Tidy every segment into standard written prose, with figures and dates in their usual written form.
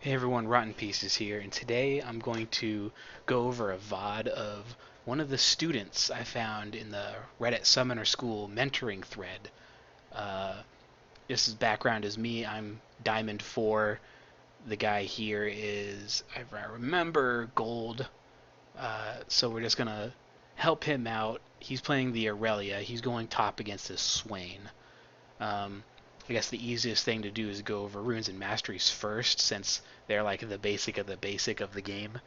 Hey everyone, Rot1nPieces here, and today I'm going to go over a VOD of one of the students I found in the Reddit Summoner School mentoring thread. Uh, this background is me. I'm Diamond 4. The guy here is, if I remember, Gold. So we're just gonna help him out. He's playing the Irelia. He's going top against this Swain. Um, I guess the easiest thing to do is go over runes and masteries first, since they're like the basic of the game.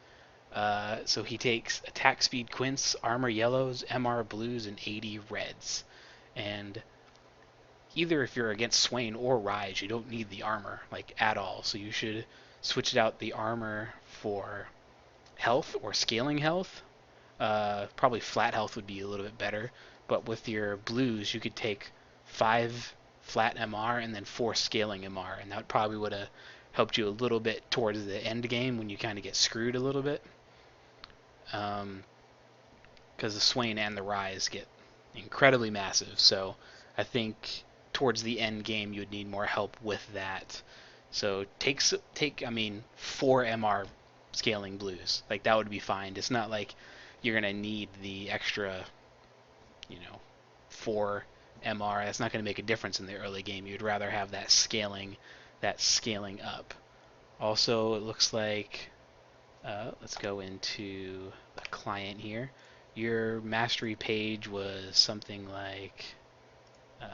So he takes attack speed Quints, armor yellows, MR blues, and 80 reds. And either if you're against Swain or Ryze, you don't need the armor like at all. So you should switch out the armor for health or scaling health. Probably flat health would be a little bit better. But with your blues, you could take 5 flat MR and then 4 scaling MR, and that probably would have helped you a little bit towards the end game when you kind of get screwed a little bit. Because the Swain and the Ryze get incredibly massive, so I think towards the end game you would need more help with that. So take I mean 4 MR scaling blues. Like that would be fine. It's not like you're gonna need the extra, you know, 4 MR. That's not gonna make a difference in the early game. You'd rather have that scaling up. Also, it looks like let's go into the client here. Your mastery page was something like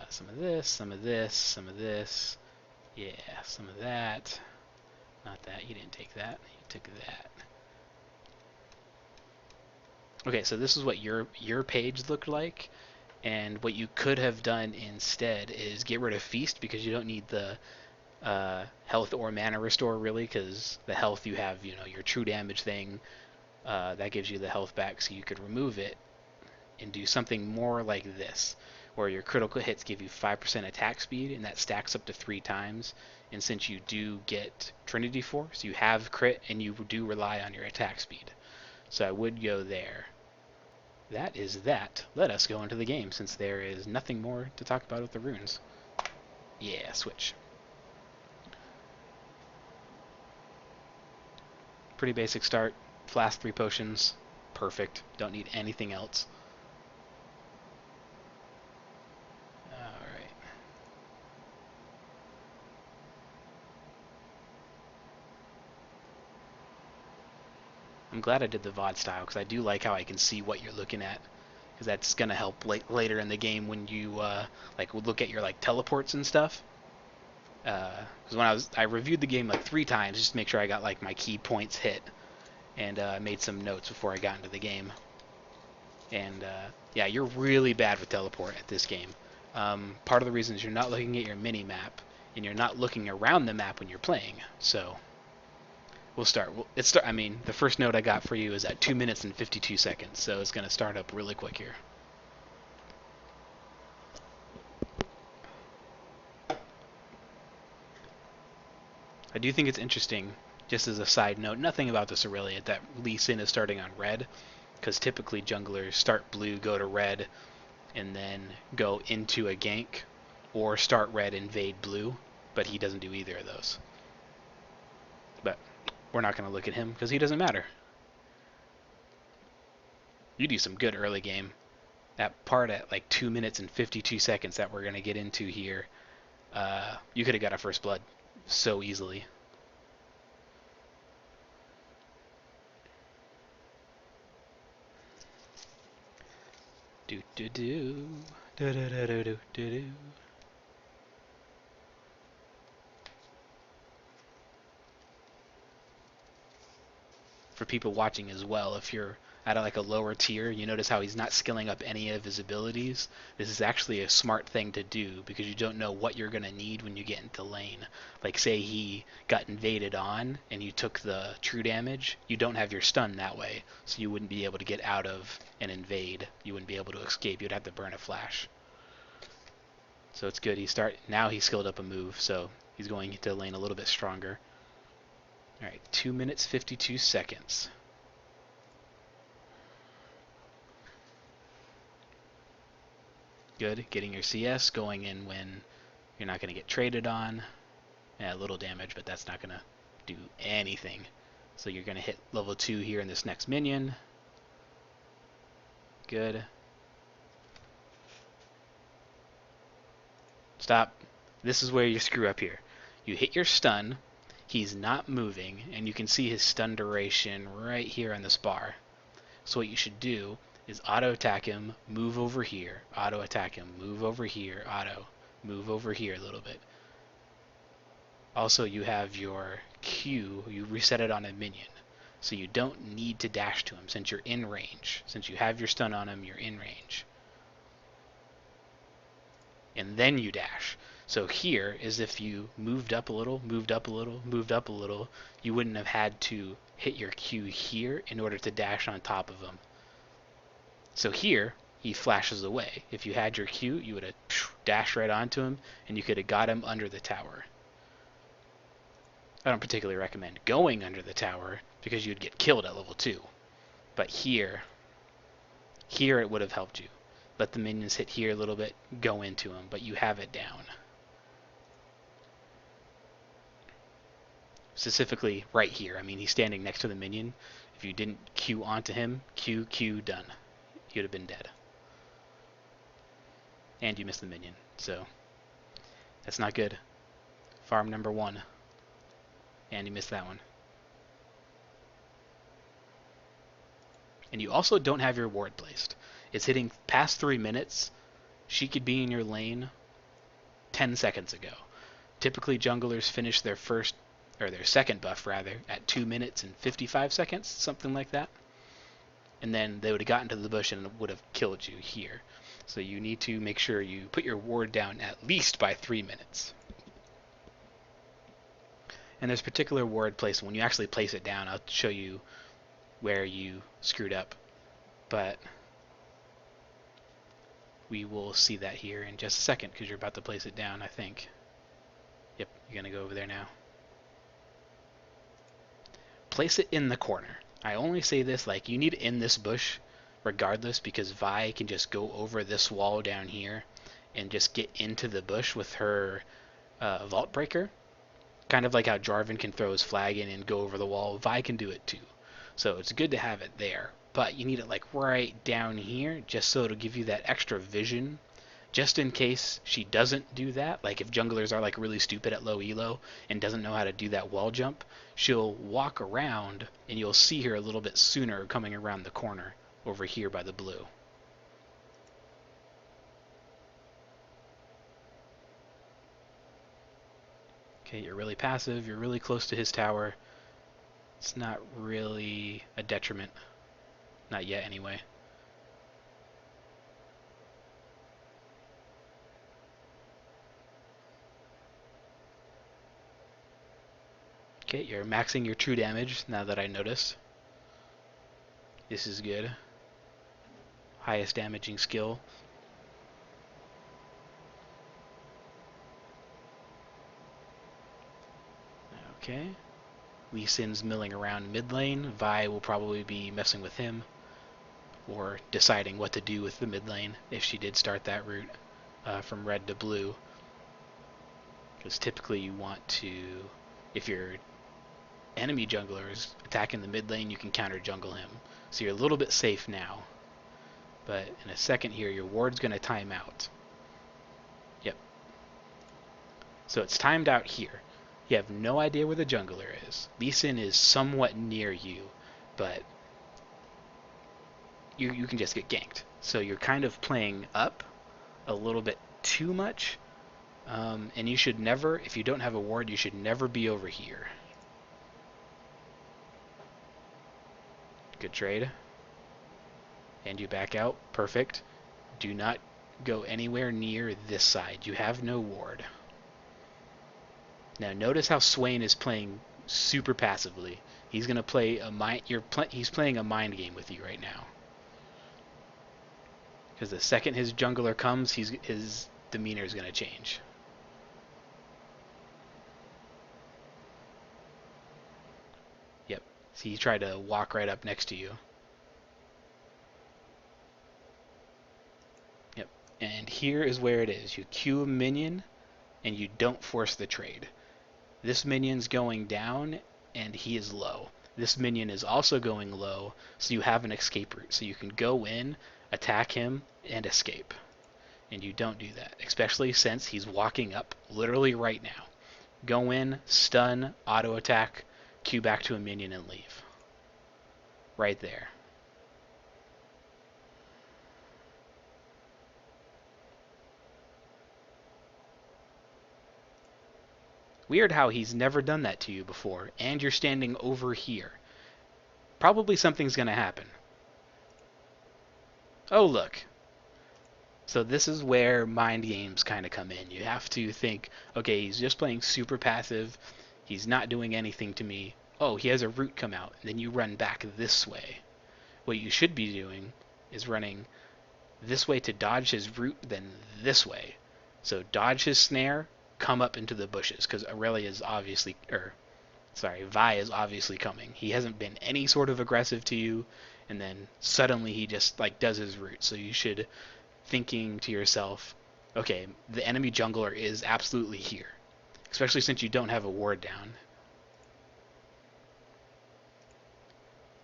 some of this, some of this, some of this. Yeah, some of that. Not that. You didn't take that. You took that. Okay, so this is what your page looked like, and what you could have done instead is get rid of feast because you don't need the health or mana restore really, because the health you have, your true damage thing, that gives you the health back, so you could remove it and do something more like this, where your critical hits give you 5% attack speed, and that stacks up to 3 times. And since you do get Trinity Force, you have crit, and you do rely on your attack speed. So I would go there. That is that. Let us go into the game, since there is nothing more to talk about with the runes. Yeah, switch. Pretty basic start. Flask 3 potions. Perfect. Don't need anything else. Alright. I'm glad I did the VOD style, because I do like how I can see what you're looking at. Because that's going to help later in the game when you like look at your like teleports and stuff. Because when I reviewed the game like 3 times just to make sure I got like my key points hit, and made some notes before I got into the game. And yeah, you're really bad with teleport at this game. Part of the reason is you're not looking at your mini map, and you're not looking around the map when you're playing. So we'll start. I mean, the first note I got for you is at 2 minutes and 52 seconds, so it's going to start up really quick here. I do think it's interesting, just as a side note, nothing about this Irelia, that Lee Sin is starting on red, because typically junglers start blue, go to red, and then go into a gank, or start red, invade blue, but he doesn't do either of those. But we're not going to look at him, because he doesn't matter. You do some good early game. That part at like 2 minutes and 52 seconds that we're going to get into here, you could have got a first blood so easily. Do do do do do do do do do. For people watching as well, if you're at like a lower tier, you notice how he's not skilling up any of his abilities. This is actually a smart thing to do, because you don't know what you're going to need when you get into lane. Like say he got invaded on and you took the true damage, you don't have your stun that way, so you wouldn't be able to get out of an invade. You wouldn't be able to escape. You'd have to burn a flash. So it's good. Now he skilled up a move, so he's going into lane a little bit stronger. Alright, 2 minutes 52 seconds. Good, getting your CS, going in when you're not going to get traded on. Yeah, a little damage, but that's not going to do anything. So you're going to hit level 2 here in this next minion. Good. Stop. This is where you screw up here. You hit your stun, he's not moving, and you can see his stun duration right here on this bar. So what you should do is auto attack him, move over here, auto attack him, move over here, auto, move over here a little bit. Also, you have your Q, you reset it on a minion. So you don't need to dash to him since you're in range. Since you have your stun on him, you're in range. And then you dash. So here is if you moved up a little, moved up a little, moved up a little, you wouldn't have had to hit your Q here in order to dash on top of him. So here, he flashes away. If you had your Q, you would have dashed right onto him, and you could have got him under the tower. I don't particularly recommend going under the tower, because you'd get killed at level 2. But here it would have helped you. Let the minions hit here a little bit, go into him, but you have it down. Specifically right here. I mean, he's standing next to the minion. If you didn't Q onto him, Q, done. You'd have been dead. And you missed the minion, so that's not good. Farm number 1. And you missed that one. And you also don't have your ward placed. It's hitting past 3 minutes. She could be in your lane 10 seconds ago. Typically junglers finish their second buff rather, at 2 minutes and 55 seconds, something like that. And then they would have gotten to the bush and would have killed you here. So you need to make sure you put your ward down at least by 3 minutes. And there's particular ward placement. When you actually place it down, I'll show you where you screwed up. But we will see that here in just a second because you're about to place it down, I think. Yep, you're going to go over there now. Place it in the corner. I only say this, like, you need it in this bush regardless because Vi can just go over this wall down here and just get into the bush with her Vault Breaker. Kind of like how Jarvan can throw his flag in and go over the wall. Vi can do it too. So it's good to have it there. But you need it like right down here just so it'll give you that extra vision. Just in case she doesn't do that, like if junglers are like really stupid at low elo and doesn't know how to do that wall jump, she'll walk around and you'll see her a little bit sooner coming around the corner over here by the blue. Okay, you're really passive, you're really close to his tower. It's not really a detriment. Not yet, anyway. Okay, you're maxing your true damage, now that I noticed. This is good. Highest damaging skill. Okay. Lee Sin's milling around mid lane. Vi will probably be messing with him or deciding what to do with the mid lane if she did start that route from red to blue. Because typically you want to, if your enemy jungler is attacking the mid lane, you can counter jungle him. So you're a little bit safe now. But in a second here, your ward's going to time out. Yep. So it's timed out here. You have no idea where the jungler is. Lee Sin is somewhat near you, but you can just get ganked. So you're kind of playing up a little bit too much. And you should never, if you don't have a ward, you should never be over here. Good trade. And you back out. Perfect. Do not go anywhere near this side. You have no ward. Now notice how Swain is playing super passively. He's gonna play a he's playing a mind game with you right now. Because the second his jungler comes, his demeanor is gonna change. Yep. See, he tried to walk right up next to you. Yep. And here is where it is. You queue a minion, and you don't force the trade. This minion's going down, and he is low. This minion is also going low, so you have an escape route. So you can go in, attack him, and escape. And you don't do that, especially since he's walking up literally right now. Go in, stun, auto attack, Q back to a minion, and leave. Right there. Weird how he's never done that to you before, and you're standing over here. Probably something's gonna happen. Oh, look. So this is where mind games kind of come in. You have to think, okay, he's just playing super passive. He's not doing anything to me. Oh, he has a root come out. And then you run back this way. What you should be doing is running this way to dodge his root, then this way. So dodge his snare, come up into the bushes, because Irelia is obviously, Vi is obviously coming. He hasn't been any sort of aggressive to you, and then suddenly he just like does his root. So you should thinking to yourself, okay, the enemy jungler is absolutely here, especially since you don't have a ward down.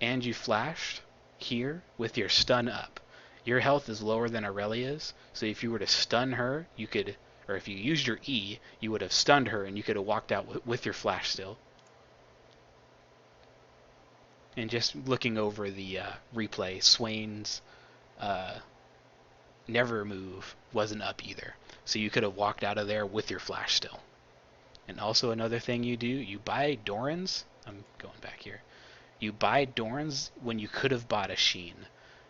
And you flashed here with your stun up. Your health is lower than Irelia's, so if you were to stun her, you could, or if you used your E, you would have stunned her and you could have walked out with your flash still. And just looking over the replay, Swain's never move wasn't up either. So you could have walked out of there with your flash still. And also another thing you do, you buy Doran's. I'm going back here. You buy Doran's when you could have bought a Sheen.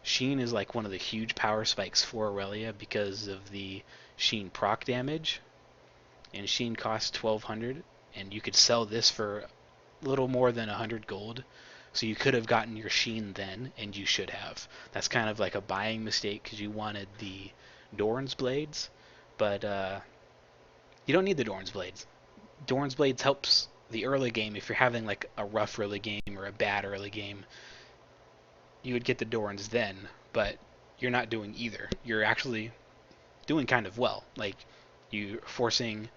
Sheen is like one of the huge power spikes for Irelia because of the Sheen proc damage. And Sheen costs 1200, and you could sell this for a little more than 100 gold. So you could have gotten your Sheen then, and you should have. That's kind of like a buying mistake because you wanted the Doran's blades, but you don't need the Doran's blades. Doran's blades helps the early game if you're having like a rough early game or a bad early game. You would get the Doran's then, but you're not doing either. You're actually doing kind of well. Like you're forcing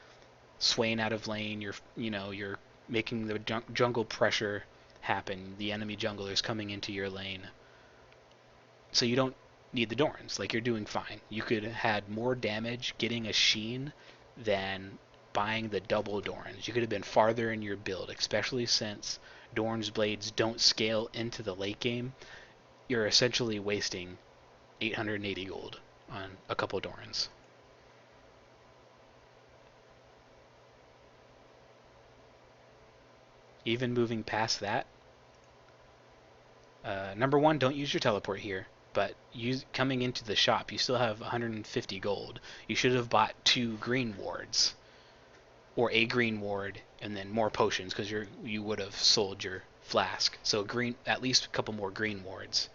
Swain out of lane. You're making the jungle pressure happen. The enemy jungler's coming into your lane, so you don't need the Dorans. Like you're doing fine. You could have had more damage getting a Sheen than buying the double Dorans. You could have been farther in your build, especially since Dorn's blades don't scale into the late game. You're essentially wasting 880 gold on a couple Dorans. Even moving past that, number one, don't use your teleport here. But coming into the shop, you still have 150 gold. You should have bought 2 green wards, or a green ward, and then more potions because you would have sold your flask. So at least a couple more green wards.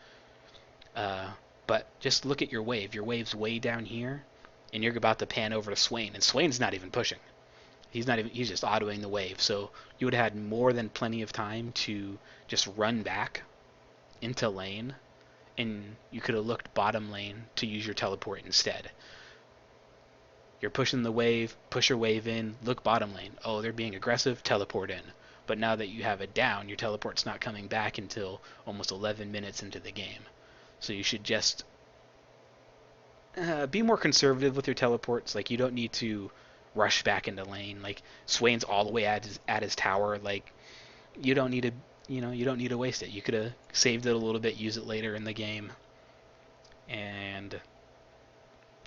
But just look at your wave. Your wave's way down here, and you're about to pan over to Swain, and Swain's not even pushing. He's just autoing the wave. So you would have had more than plenty of time to just run back into lane, and you could have looked bottom lane to use your teleport instead. You're pushing the wave, push your wave in, look bottom lane. Oh, they're being aggressive, teleport in. But now that you have it down, your teleport's not coming back until almost 11 minutes into the game. So you should just be more conservative with your teleports. Like you don't need to rush back into lane. Like Swain's all the way at his tower. Like you don't need to you don't need to waste it. You could have saved it a little bit, use it later in the game. And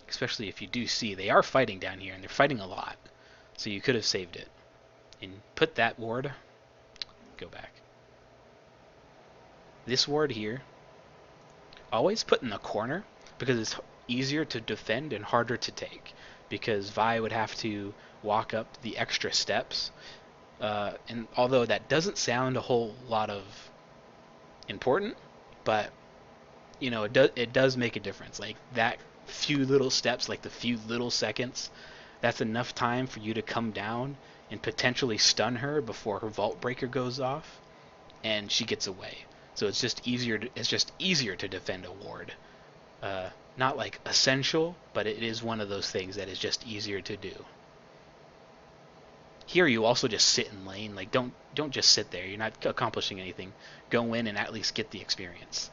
especially if you do see they are fighting down here, and they're fighting a lot. So you could have saved it. And put that ward, go back. This ward here, always put in the corner because it's easier to defend and harder to take. Because Vi would have to walk up the extra steps. And although that doesn't sound a whole lot of important, but it does make a difference. Like that few little steps, like the few little seconds, that's enough time for you to come down and potentially stun her before her vault breaker goes off, and she gets away. So it's just easier. It's just easier to defend a ward. Not like essential, but it is one of those things that is just easier to do. Here you also just sit in lane. Like don't just sit there. You're not accomplishing anything. Go in and at least get the experience.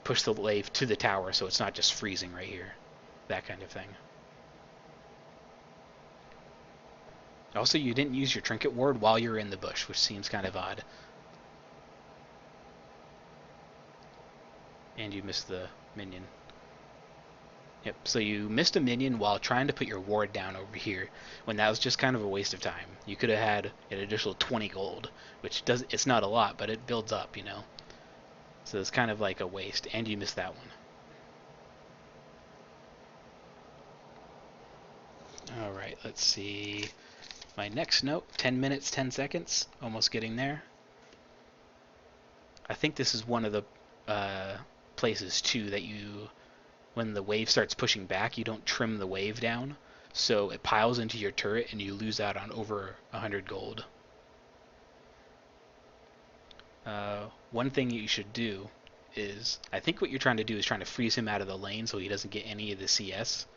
Push the wave to the tower so it's not just freezing right here. That kind of thing. Also, you didn't use your trinket ward while you're in the bush, which seems kind of odd. And you missed the minion. Yep, so you missed a minion while trying to put your ward down over here, when that was just kind of a waste of time. You could have had an additional 20 gold, which it's not a lot, but it builds up, you know. So it's kind of like a waste, and you missed that one. Alright, let's see. My next note, 10 minutes, 10 seconds, almost getting there. I think this is one of the places, too, that you, when the wave starts pushing back, you don't trim the wave down, so it piles into your turret and you lose out on over 100 gold. One thing you should do is, I think what you're trying to do is trying to freeze him out of the lane so he doesn't get any of the CS,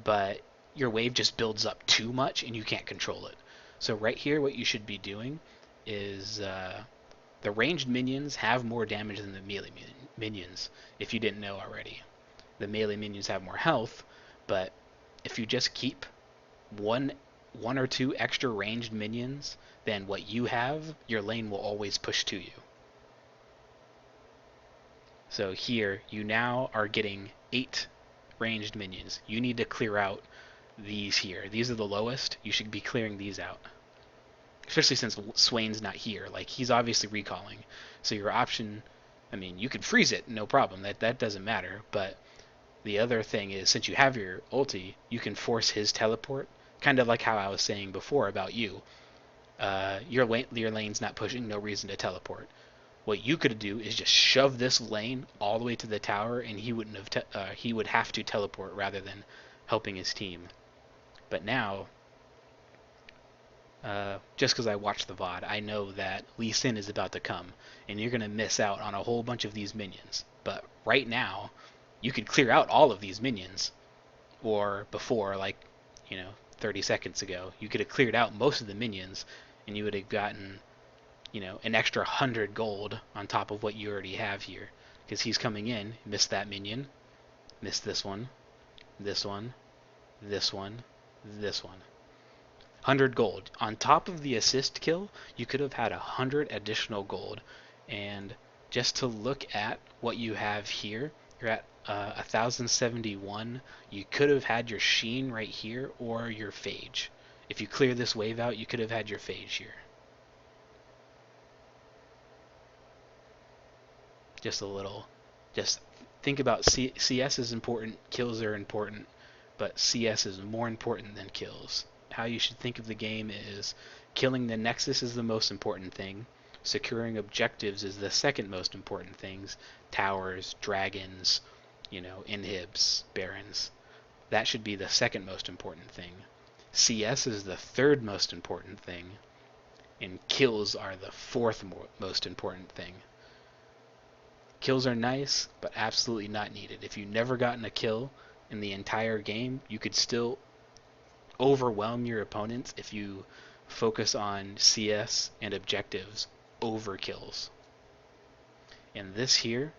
but your wave just builds up too much and you can't control it. So right here what you should be doing is the ranged minions have more damage than the melee minions, if you didn't know already. The melee minions have more health, but if you just keep one or two extra ranged minions than what you have, your lane will always push to you. So here, you now are getting 8 ranged minions. You need to clear out these here. These are the lowest. You should be clearing these out. Especially since Swain's not here. Like, he's obviously recalling. So your option, I mean, you could freeze it, no problem. That doesn't matter. But the other thing is, since you have your ulti, you can force his teleport. Kind of like how I was saying before about you. Your lane's not pushing, no reason to teleport. What you could do is just shove this lane all the way to the tower, and he would have to teleport rather than helping his team. But now, just because I watched the VOD, I know that Lee Sin is about to come, and you're going to miss out on a whole bunch of these minions. But right now, you could clear out all of these minions, or before, like, 30 seconds ago, you could have cleared out most of the minions, and you would have gotten, an extra 100 gold on top of what you already have here. Because he's coming in, missed that minion, missed this one, this one, this one, this one. 100 gold. On top of the assist kill, you could have had 100 additional gold. And just to look at what you have here, you're at 1071. You could have had your Sheen right here or your Phage. If you clear this wave out, you could have had your Phage here. Just think about CS is important, kills are important, but CS is more important than kills. How you should think of the game is killing the Nexus is the most important thing. Securing objectives is the second most important things. Towers, dragons, inhibs, barons. That should be the second most important thing. CS is the third most important thing. And kills are the fourth most important thing. Kills are nice, but absolutely not needed. If you've never gotten a kill in the entire game, you could still overwhelm your opponents if you focus on CS and objectives over kills. And this here,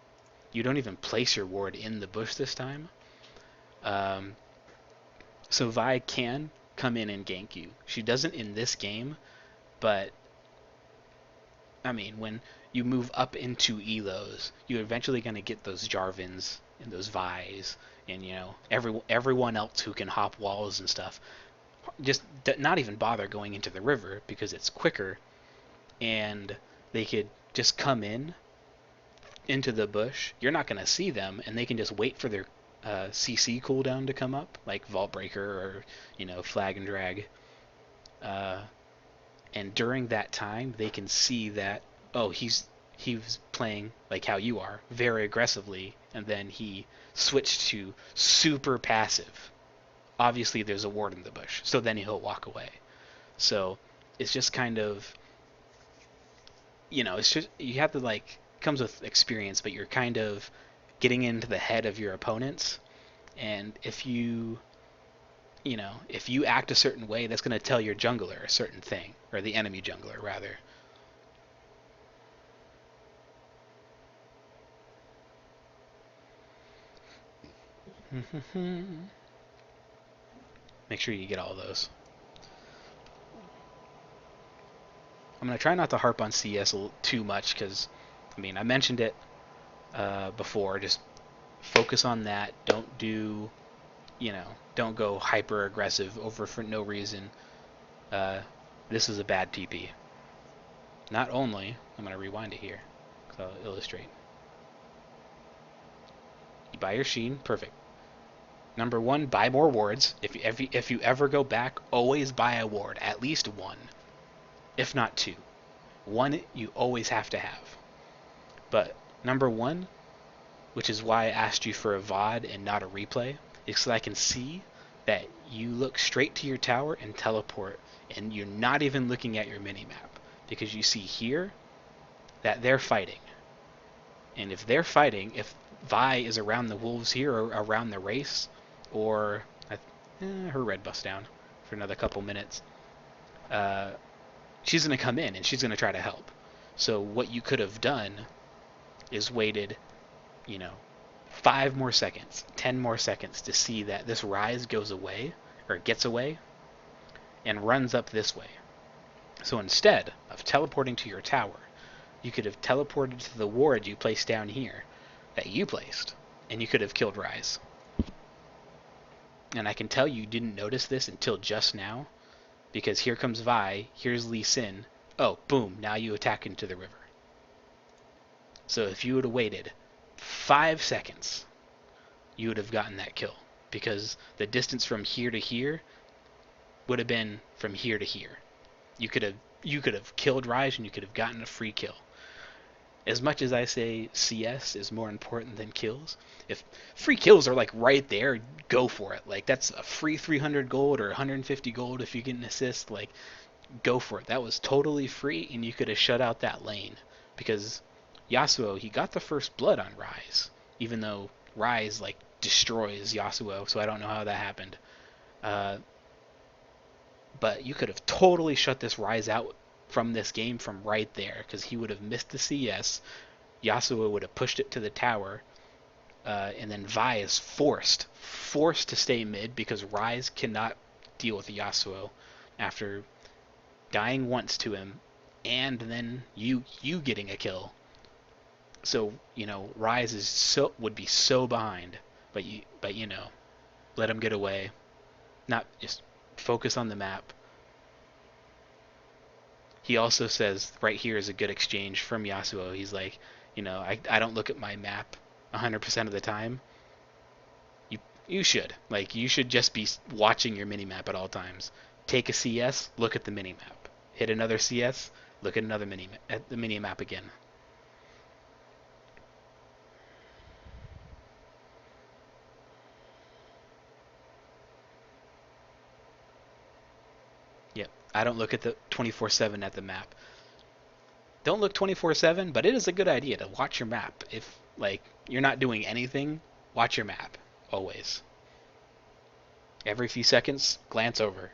you don't even place your ward in the bush this time. So Vi can come in and gank you. She doesn't in this game, but I mean, when you move up into Elos, you're eventually going to get those Jarvans and those Vi's and, everyone else who can hop walls and stuff. Just not even bother going into the river because it's quicker, and they could just come into the bush. You're not going to see them, and they can just wait for their CC cooldown to come up, like Vault Breaker or, Flag and Drag. And during that time, they can see that, oh, he was playing like how you are, very aggressively, and then he switched to super passive. Obviously, there's a ward in the bush, so then he'll walk away. So it's just kind of, it's just, you have to, comes with experience, but you're kind of getting into the head of your opponents. And if you you know, if you act a certain way, that's going to tell your jungler a certain thing, or the enemy jungler, rather. Make sure you get all those. I'm going to try not to harp on CS too much because, I mean, I mentioned it before. Just focus on that. Don't do, you know, don't go hyper aggressive over for no reason. This is a bad TP. Not only, I'm going to rewind it here because I'll illustrate. You buy your Sheen, perfect. Number one, buy more wards. If you ever go back, always buy a ward, at least one, if not two. One you always have to have. But number one, which is why I asked you for a VOD and not a replay, is so I can see that you look straight to your tower and teleport, and you're not even looking at your minimap, because you see here that they're fighting. And if they're fighting, if Vi is around the wolves here or around the race, or her red bust down for another couple minutes, she's going to come in and she's going to try to help. So what you could have done is waited, you know, 5 more seconds, 10 more seconds to see that this Ryze goes away, or gets away, and runs up this way. So instead of teleporting to your tower, you could have teleported to the ward you placed down here, that you placed, and you could have killed Ryze. And I can tell you didn't notice this until just now, because here comes Vi, here's Lee Sin, oh, boom, now you attack into the river. So if you would have waited 5 seconds, you would have gotten that kill, because the distance from here to here would have been from here to here. You could have killed Ryze and you could have gotten a free kill. As much as I say CS is more important than kills, if free kills are like right there, go for it. Like that's a free 300 gold or 150 gold if you get an assist. Like go for it. That was totally free, and you could have shut out that lane, because Yasuo, he got the first blood on Ryze, even though Ryze like destroys Yasuo. So I don't know how that happened. But you could have totally shut this Ryze out from this game from right there, because he would have missed the CS. Yasuo would have pushed it to the tower, and then Vi is forced to stay mid, because Ryze cannot deal with Yasuo after dying once to him, and then you getting a kill. So you know Ryze would be so behind, but you know, let him get away. Not just focus on the map. He also says right here is a good exchange from Yasuo. He's like, you know, I don't look at my map 100% of the time. You should. Like, you should just be watching your minimap at all times. Take a CS, look at the minimap. Hit another CS, look at another at the minimap again. Yep. I don't look at the 24/7 at the map. Don't look 24/7, but it is a good idea to watch your map. If like you're not doing anything, watch your map always. Every few seconds, glance over.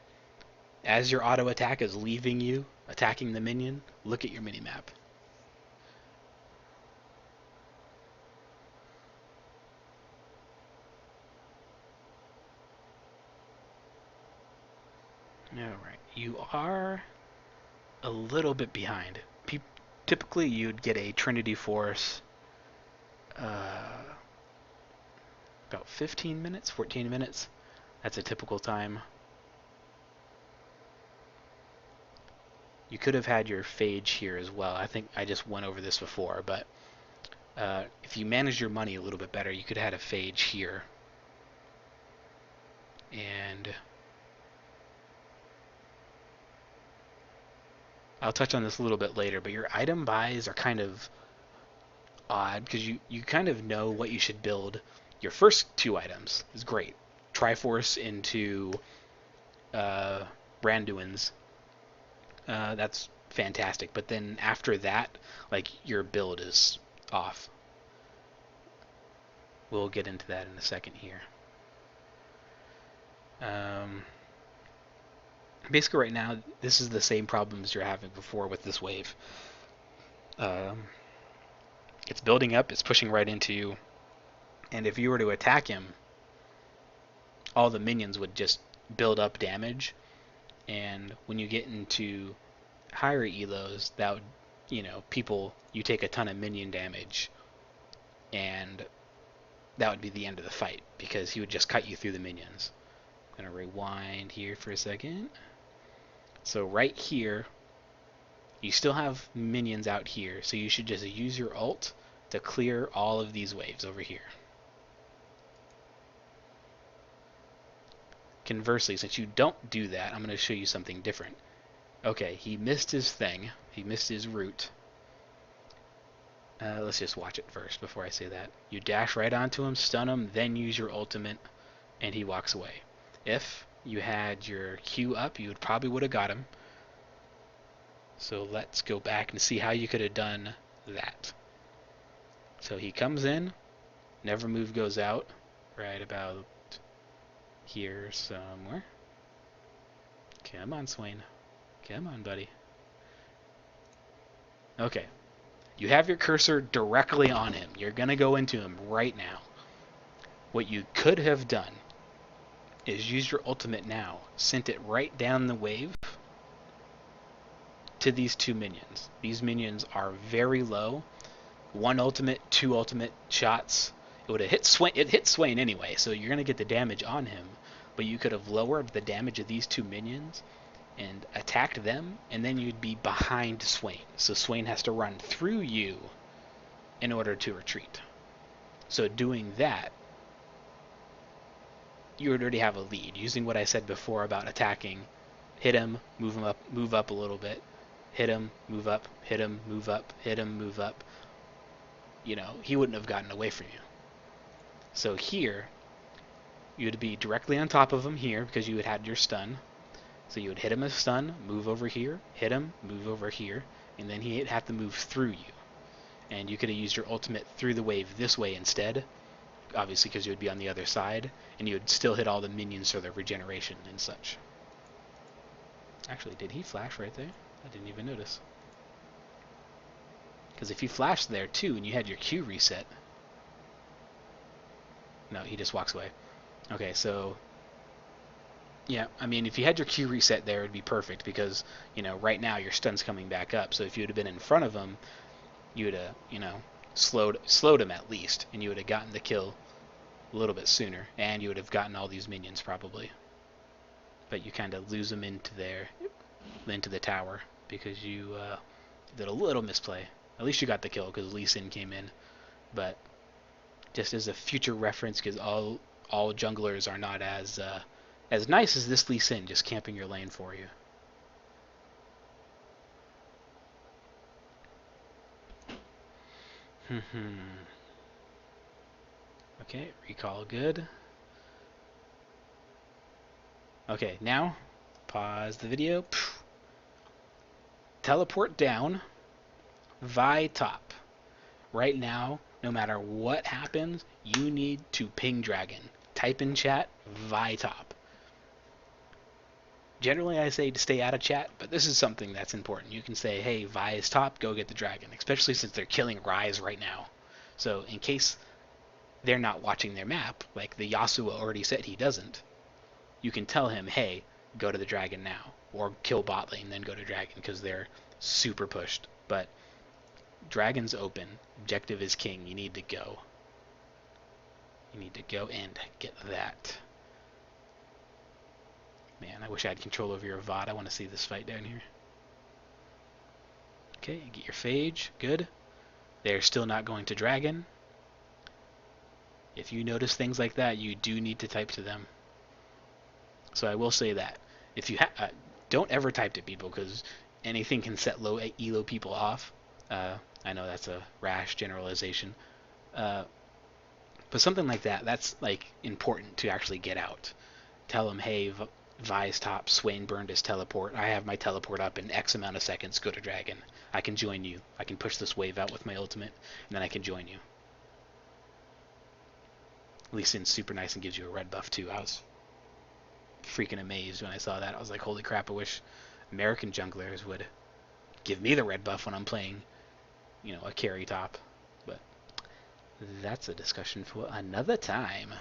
As your auto attack is leaving you, attacking the minion, look at your minimap. Alright, you are a little bit behind. Typically you'd get a Trinity Force about 15 minutes, 14 minutes. That's a typical time. You could have had your Phage here as well. I think I just went over this before, but if you manage your money a little bit better, you could have had a Phage here. And I'll touch on this a little bit later, but your item buys are kind of odd, because you kind of know what you should build. Your first 2 items is great. Triforce into Randuin's. That's fantastic. But then after that, like, your build is off. We'll get into that in a second here. Um, Basically, right now, this is the same problems you're having before with this wave. Um, it's building up, it's pushing right into you, and if you were to attack him, all the minions would just build up damage, and when you get into higher elos, that would, you take a ton of minion damage, and that would be the end of the fight, because he would just cut you through the minions. I'm going to rewind here for a second. So right here, you still have minions out here, so you should just use your ult to clear all of these waves over here. Conversely, since you don't do that, I'm going to show you something different. Okay, he missed his thing. He missed his root. Let's just watch it first before I say that. You dash right onto him, stun him, then use your ultimate, and he walks away. If you had your Q up, you probably would have got him. So let's go back and see how you could have done that. So he comes in, never move goes out, right about here somewhere. Come on, Swain. Come on, buddy. Okay. You have your cursor directly on him. You're going to go into him right now. What you could have done is use your ultimate now, sent it right down the wave to these two minions. These minions are very low. One ultimate, two ultimate shots. It would have hit Swain. It hit Swain anyway, so you're going to get the damage on him. But you could have lowered the damage of these two minions and attacked them, and then you'd be behind Swain. So Swain has to run through you in order to retreat. So doing that, you would already have a lead. Using what I said before about attacking, hit him, move up a little bit, hit him, move up, hit him, move up, hit him, move up. He wouldn't have gotten away from you. So here, you would be directly on top of him here because you had had your stun. So you would hit him with stun, move over here, hit him, move over here, and then he'd have to move through you. And you could have used your ultimate through the wave this way instead, obviously because you would be on the other side, and you would still hit all the minions for their regeneration and such. Actually, did he flash right there? I didn't even notice. Because if he flashed there too and you had your Q reset... No, he just walks away. Okay, so... Yeah, I mean, if you had your Q reset there, it'd be perfect because, right now your stun's coming back up. So if you would have been in front of him, you would have, slowed him at least, and you would have gotten the kill a little bit sooner, and you would have gotten all these minions probably. But you kind of lose them into the tower because you did a little misplay. At least you got the kill because Lee Sin came in. But just as a future reference, because all junglers are not as nice as this Lee Sin, just camping your lane for you. Okay, recall good. Okay, now pause the video. Teleport down. Vi top. Right now, no matter what happens, you need to ping dragon. Type in chat, Vi top. Generally, I say to stay out of chat, but this is something that's important. You can say, hey, Vi is top, go get the dragon, especially since they're killing Ryze right now. So in case they're not watching their map, like the Yasuo already said he doesn't, you can tell him, hey, go to the dragon now, or kill bot lane, then go to dragon, because they're super pushed. But dragon's open, objective is king, you need to go. You need to go and get that. Man, I wish I had control over your VOD. I want to see this fight down here. Okay, get your phage. Good. They're still not going to dragon. If you notice things like that, you do need to type to them. So I will say that. If you don't ever type to people, because anything can set low elo people off. I know that's a rash generalization. But something like that, that's like important to actually get out. Tell them, hey, Vi's top, Swain burned his teleport. I have my teleport up in X amount of seconds. Go to dragon. I can join you. I can push this wave out with my ultimate, and then I can join you. Lee Sin's super nice and gives you a red buff too. freaking amazed when I saw that. I was like, holy crap, I wish American junglers would give me the red buff when I'm playing, a carry top. But that's a discussion for another time.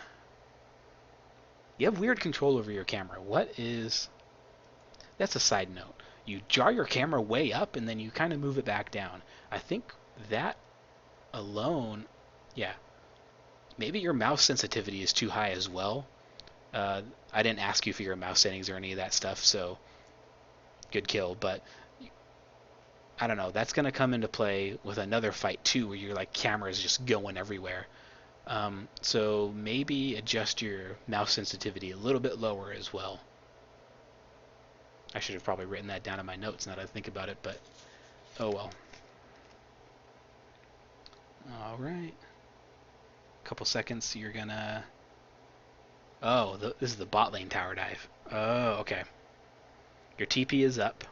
You have weird control over your camera. What is... That's a side note. You jar your camera way up and then you kind of move it back down. I think that alone... Yeah. Maybe your mouse sensitivity is too high as well. I didn't ask you for your mouse settings or any of that stuff, so good kill. But I don't know. That's going to come into play with another fight too, where your camera is just going everywhere. So maybe adjust your mouse sensitivity a little bit lower as well. I should have probably written that down in my notes now that I think about it, but oh well. All right. Couple seconds. You're gonna... Oh, this is the bot lane tower dive. Oh, okay. Your TP is up.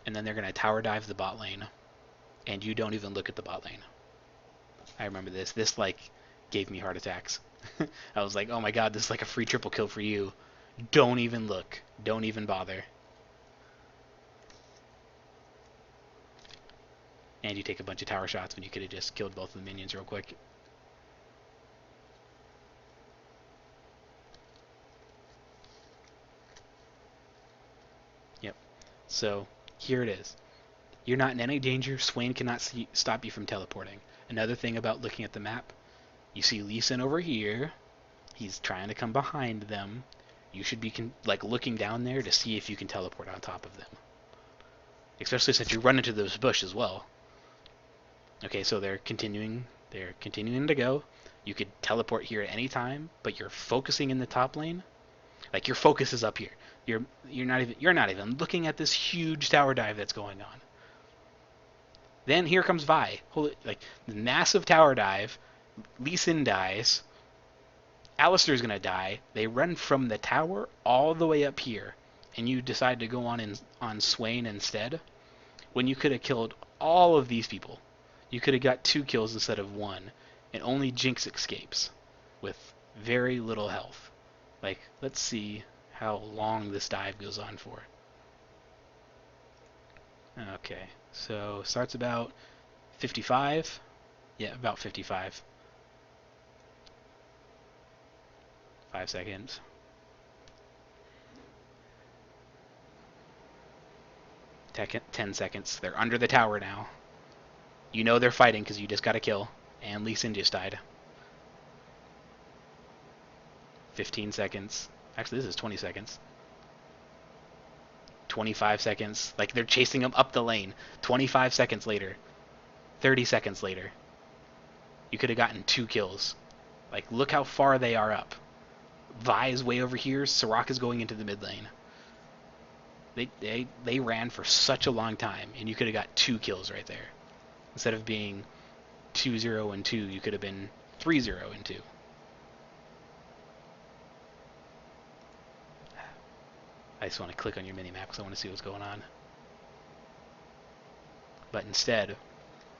And then they're going to tower dive the bot lane. And you don't even look at the bot lane. I remember this. This, gave me heart attacks. I was like, oh my god, this is like a free triple kill for you. Don't even look. Don't even bother. And you take a bunch of tower shots when you could have just killed both of the minions real quick. Yep. So, here it is. You're not in any danger. Swain cannot stop you from teleporting. Another thing about looking at the map, you see Lee Sin over here. He's trying to come behind them. You should be looking down there to see if you can teleport on top of them. Especially since you run into this bush as well. Okay, so they're continuing to go. You could teleport here at any time, but you're focusing in the top lane. Your focus is up here. You're not even looking at this huge tower dive that's going on. Then here comes Vi. The massive tower dive. Lee Sin dies. Alistair's gonna die. They run from the tower all the way up here, and you decide to go on Swain instead. When you could have killed all of these people, you could have got 2 kills instead of 1, and only Jinx escapes with very little health. Let's see how long this dive goes on for. Okay, so starts about 55. Yeah, about 55. 5 seconds. 10 seconds. They're under the tower now. You know they're fighting because you just got a kill. And Lee Sin just died. 15 seconds. Actually, this is 20 seconds. 25 seconds. They're chasing them up the lane. 25 seconds later. 30 seconds later. You could have gotten 2 kills. Look how far they are up. Vi is way over here. Soraka's going into the mid lane. They ran for such a long time, and you could have got 2 kills right there. Instead of being 2-0 and 2, you could have been 3-0 and 2. I just want to click on your minimap because I want to see what's going on. But instead,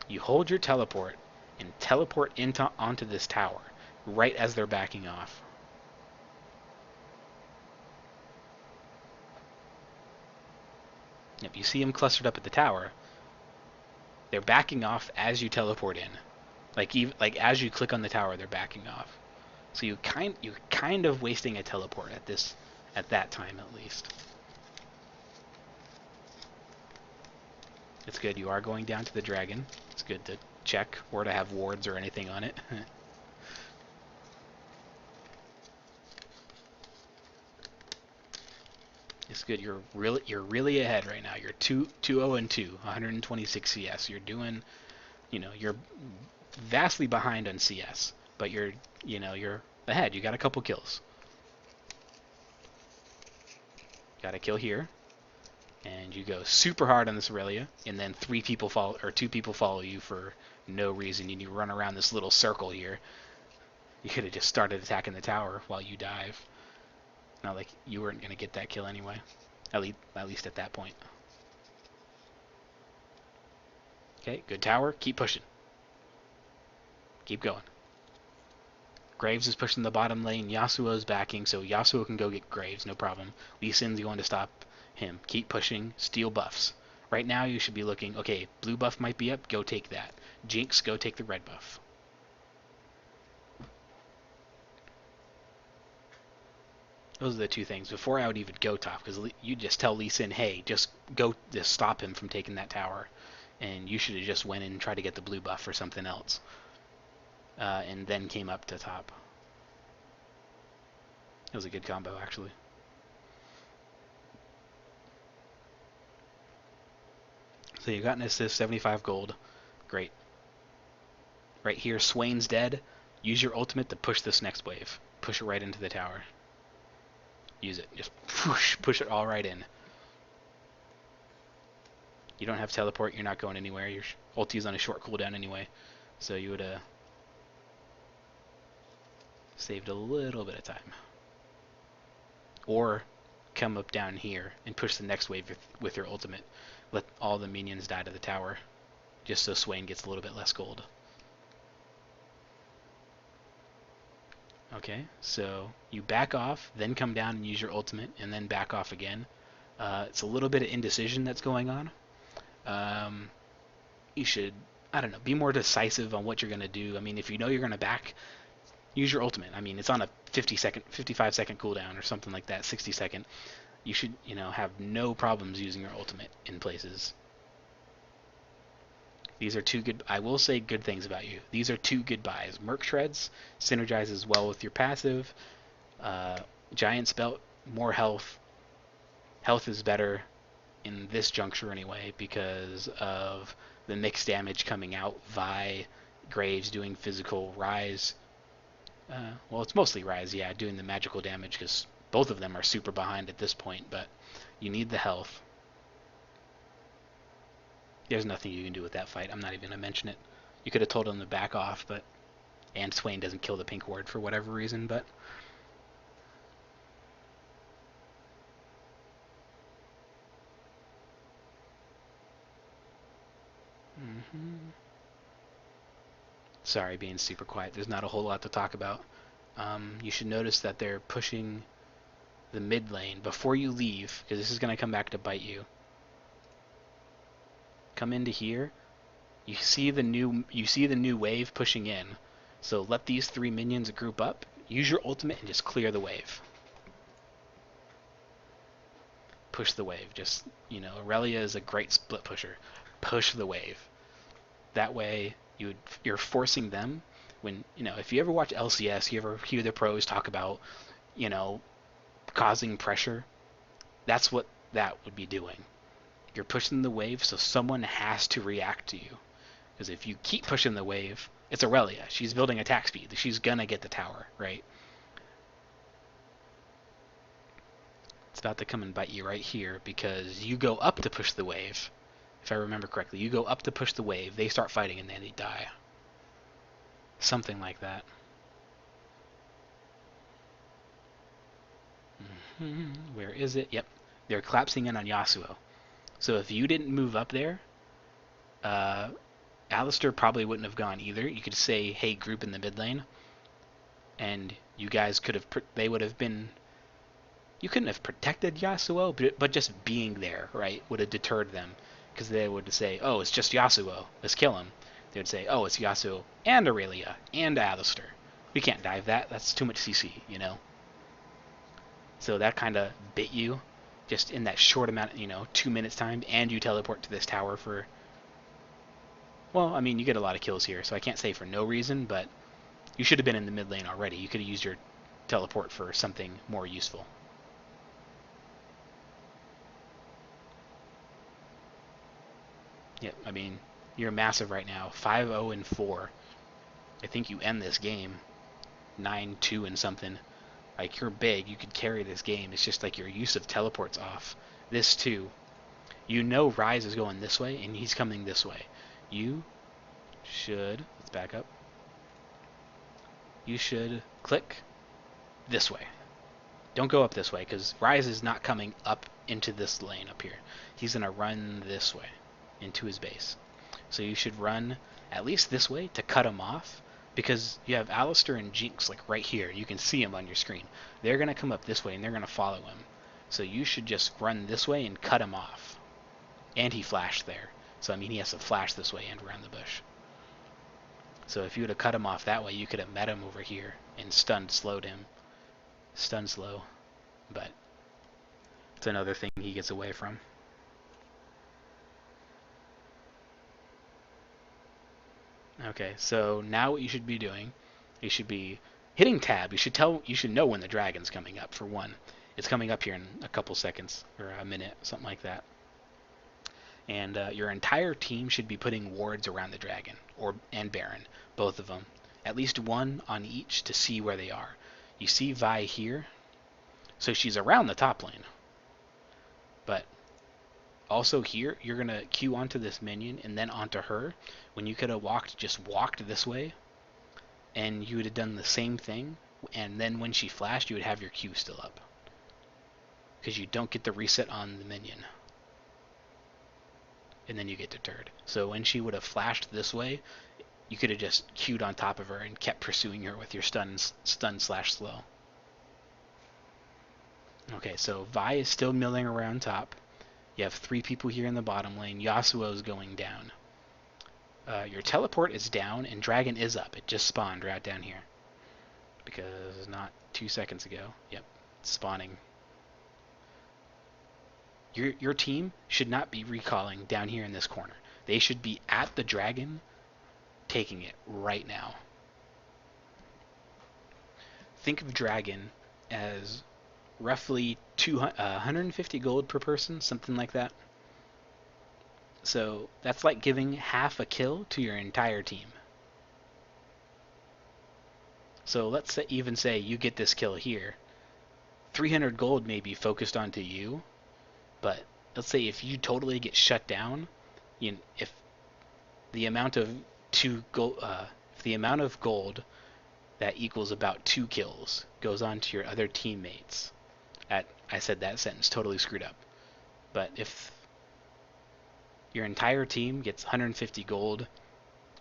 you hold your teleport and teleport onto this tower right as they're backing off. Yep, you see them clustered up at the tower. They're backing off as you teleport in. As you click on the tower, they're backing off. So you're kind of wasting a teleport at that time at least. It's good. You are going down to the dragon. It's good to check or to have wards or anything on it. It's good. You're really ahead right now. You're 2-0 and 2, 126 CS. You're doing, you're vastly behind on CS, but you're ahead. You got a couple kills. Got a kill here, and you go super hard on this Irelia, and then 2 people follow you for no reason, and you run around this little circle here. You could have just started attacking the tower while you dive. Not like you weren't going to get that kill anyway. At least at that point. Okay, good tower. Keep pushing. Keep going. Graves is pushing the bottom lane. Yasuo's backing, so Yasuo can go get Graves, no problem. Lee Sin's going to stop him. Keep pushing. Steal buffs. Right now you should be looking, okay, blue buff might be up, go take that. Jinx, go take the red buff. Those are the two things. Before I would even go top, because you just tell Lee Sin, hey, just stop him from taking that tower. And you should have just went in and tried to get the blue buff or something else. And then came up to top. It was a good combo, actually. So you got an assist, 75 gold. Great. Right here, Swain's dead. Use your ultimate to push this next wave. Push it right into the tower. Use it. Just push it all right in. You don't have teleport. You're not going anywhere. Your ulti is on a short cooldown anyway. So you would have saved a little bit of time. Or come up down here and push the next wave with your ultimate. Let all the minions die to the tower. Just so Swain gets a little bit less gold. Okay, so you back off, then come down and use your ultimate, and then back off again. It's a little bit of indecision that's going on. You should, I don't know, be more decisive on what you're going to do. I mean, if you know you're going to back, use your ultimate. I mean, it's on a 55 second cooldown or something like that, 60 second. You should, have no problems using your ultimate in places. These are two good, I will say good things about you. These are two good buys. Merc Shreds synergizes well with your passive. Giant Spelt, more health. Health is better in this juncture anyway because of the mixed damage coming out. Vi, Graves doing physical, Ryze. Well, it's mostly Ryze, yeah, doing the magical damage because both of them are super behind at this point, but you need the health. There's nothing you can do with that fight. I'm not even going to mention it. You could have told him to back off, but... And Swain doesn't kill the pink ward for whatever reason, but... Sorry, being super quiet. There's not a whole lot to talk about. You should notice that they're pushing the mid lane before you leave, because this is going to come back to bite you. Come into here. You see the new wave pushing in. So let these three minions group up. Use your ultimate and just clear the wave. Push the wave. Just, Irelia is a great split pusher. Push the wave. That way you're forcing them when, if you ever watch LCS, you ever hear the pros talk about, causing pressure. That's what that would be doing. You're pushing the wave, so someone has to react to you. Because if you keep pushing the wave, it's Irelia. She's building attack speed. She's gonna get the tower, right? It's about to come and bite you right here because you go up to push the wave. If I remember correctly, you go up to push the wave, they start fighting, and then they die. Something like that. Where is it? Yep. They're collapsing in on Yasuo. So if you didn't move up there, Alistar probably wouldn't have gone either. You could say, hey, group in the mid lane. And you guys could have, they would have been, you couldn't have protected Yasuo, but just being there, right, would have deterred them. Because they would say, oh, it's just Yasuo, let's kill him. They would say, oh, it's Yasuo and Irelia and Alistar. We can't dive that, that's too much CC, So that kind of bit you, just in that short amount, 2 minutes time, and you teleport to this tower for... Well, I mean, you get a lot of kills here, so I can't say for no reason, but you should have been in the mid lane already. You could have used your teleport for something more useful. Yep, I mean, you're massive right now. 5-0-4. I think you end this game 9-2 and something. Like, you're big. You could carry this game. It's just like your use of teleport's off. This, too. Ryze is going this way, and he's coming this way. You should... Let's back up. You should click this way. Don't go up this way, because Ryze is not coming up into this lane up here. He's going to run this way into his base. So you should run at least this way to cut him off, because you have Alistair and Jinx like right here. You can see them on your screen. They're going to come up this way and they're going to follow him. So you should just run this way and cut him off. And he flashed there. So I mean he has to flash this way and around the bush. So if you would have cut him off that way, you could have met him over here and slowed him. Stun slow. But it's another thing he gets away from. Okay, so now what you should be doing, you should be hitting tab. You should know when the dragon's coming up, for one. It's coming up here in a couple seconds, or a minute, something like that. And your entire team should be putting wards around the dragon, and Baron, both of them. At least one on each to see where they are. You see Vi here, so she's around the top lane. But also here, you're going to queue onto this minion and then onto her, when you could have just walked this way, and you would have done the same thing, and then when she flashed, you would have your Q still up. Because you don't get the reset on the minion. And then you get deterred. So when she would have flashed this way, you could have just queued on top of her and kept pursuing her with your stun/slow. Okay, so Vi is still milling around top. You have 3 people here in the bottom lane. Yasuo is going down. Your teleport is down, and Dragon is up. It just spawned right down here. Because not 2 seconds ago. Yep, it's spawning. Your team should not be recalling down here in this corner. They should be at the Dragon, taking it right now. Think of Dragon as roughly 150 gold per person, something like that. So that's like giving half a kill to your entire team. So let's even say you get this kill here. 300 gold may be focused onto you, but let's say if you totally get shut down, if the amount of gold that equals about 2 kills goes on to your other teammates. I said that sentence totally screwed up. But if your entire team gets 150 gold,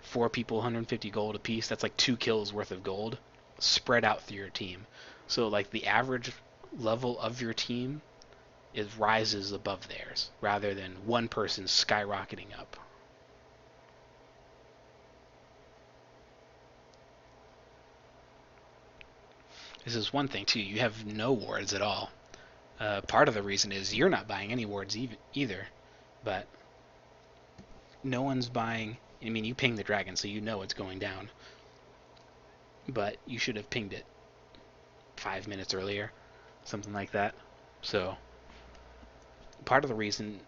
4 people 150 gold apiece, that's like 2 kills worth of gold spread out through your team. So like the average level of your team rises above theirs, rather than one person skyrocketing up. This is one thing too, you have no wards at all. Part of the reason is you're not buying any wards either, but no one's buying. I mean, you ping the dragon, so you know it's going down, but you should have pinged it 5 minutes earlier, something like that. So part of the reason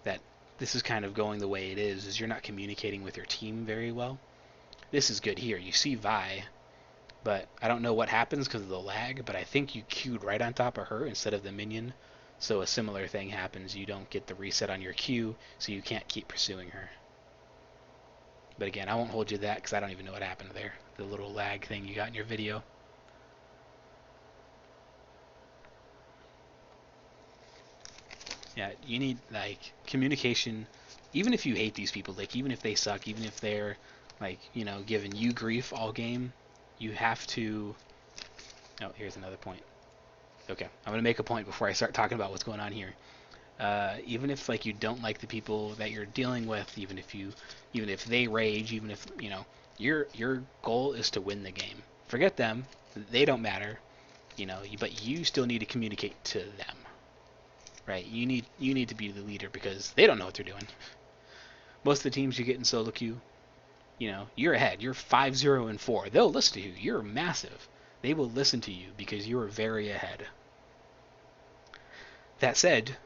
that this is kind of going the way it is you're not communicating with your team very well. This is good here. You see Vi, but I don't know what happens because of the lag, but I think you queued right on top of her instead of the minion. So a similar thing happens. You don't get the reset on your Q, so you can't keep pursuing her. But again, I won't hold you to that because I don't even know what happened there. The little lag thing you got in your video. Yeah, you need like communication. Even if you hate these people, like even if they suck, even if they're like, giving you grief all game, you have to. Oh, here's another point. Okay, I'm gonna make a point before I start talking about what's going on here. Even if like you don't like the people that you're dealing with, even if they rage, even if your goal is to win the game. Forget them; they don't matter. But you still need to communicate to them, right? You need to be the leader because they don't know what they're doing. Most of the teams you get in solo queue, you're ahead. You're 5-0-4. They'll listen to you. You're massive. They will listen to you because you are very ahead. That said,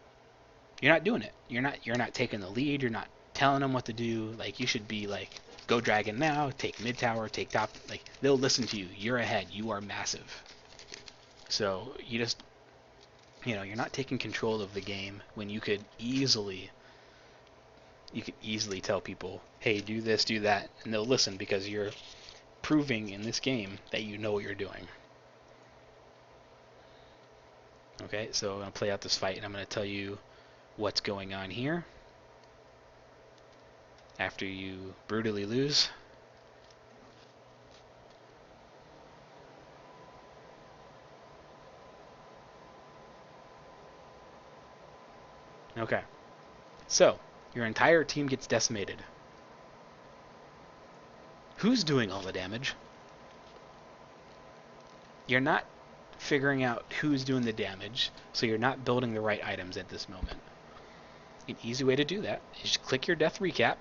you're not doing it. You're not taking the lead. You're not telling them what to do. Like you should be like, go dragon now, take mid tower, take top. Like they'll listen to you. You're ahead. You are massive. So you just, you're not taking control of the game when you could easily tell people, hey, do this, do that, and they'll listen because you're proving in this game that you know what you're doing. Okay, so I'm going to play out this fight and I'm going to tell you what's going on here after you brutally lose. So, your entire team gets decimated. Who's doing all the damage? You're not figuring out who's doing the damage, so you're not building the right items at this moment. An easy way to do that is just click your death recap,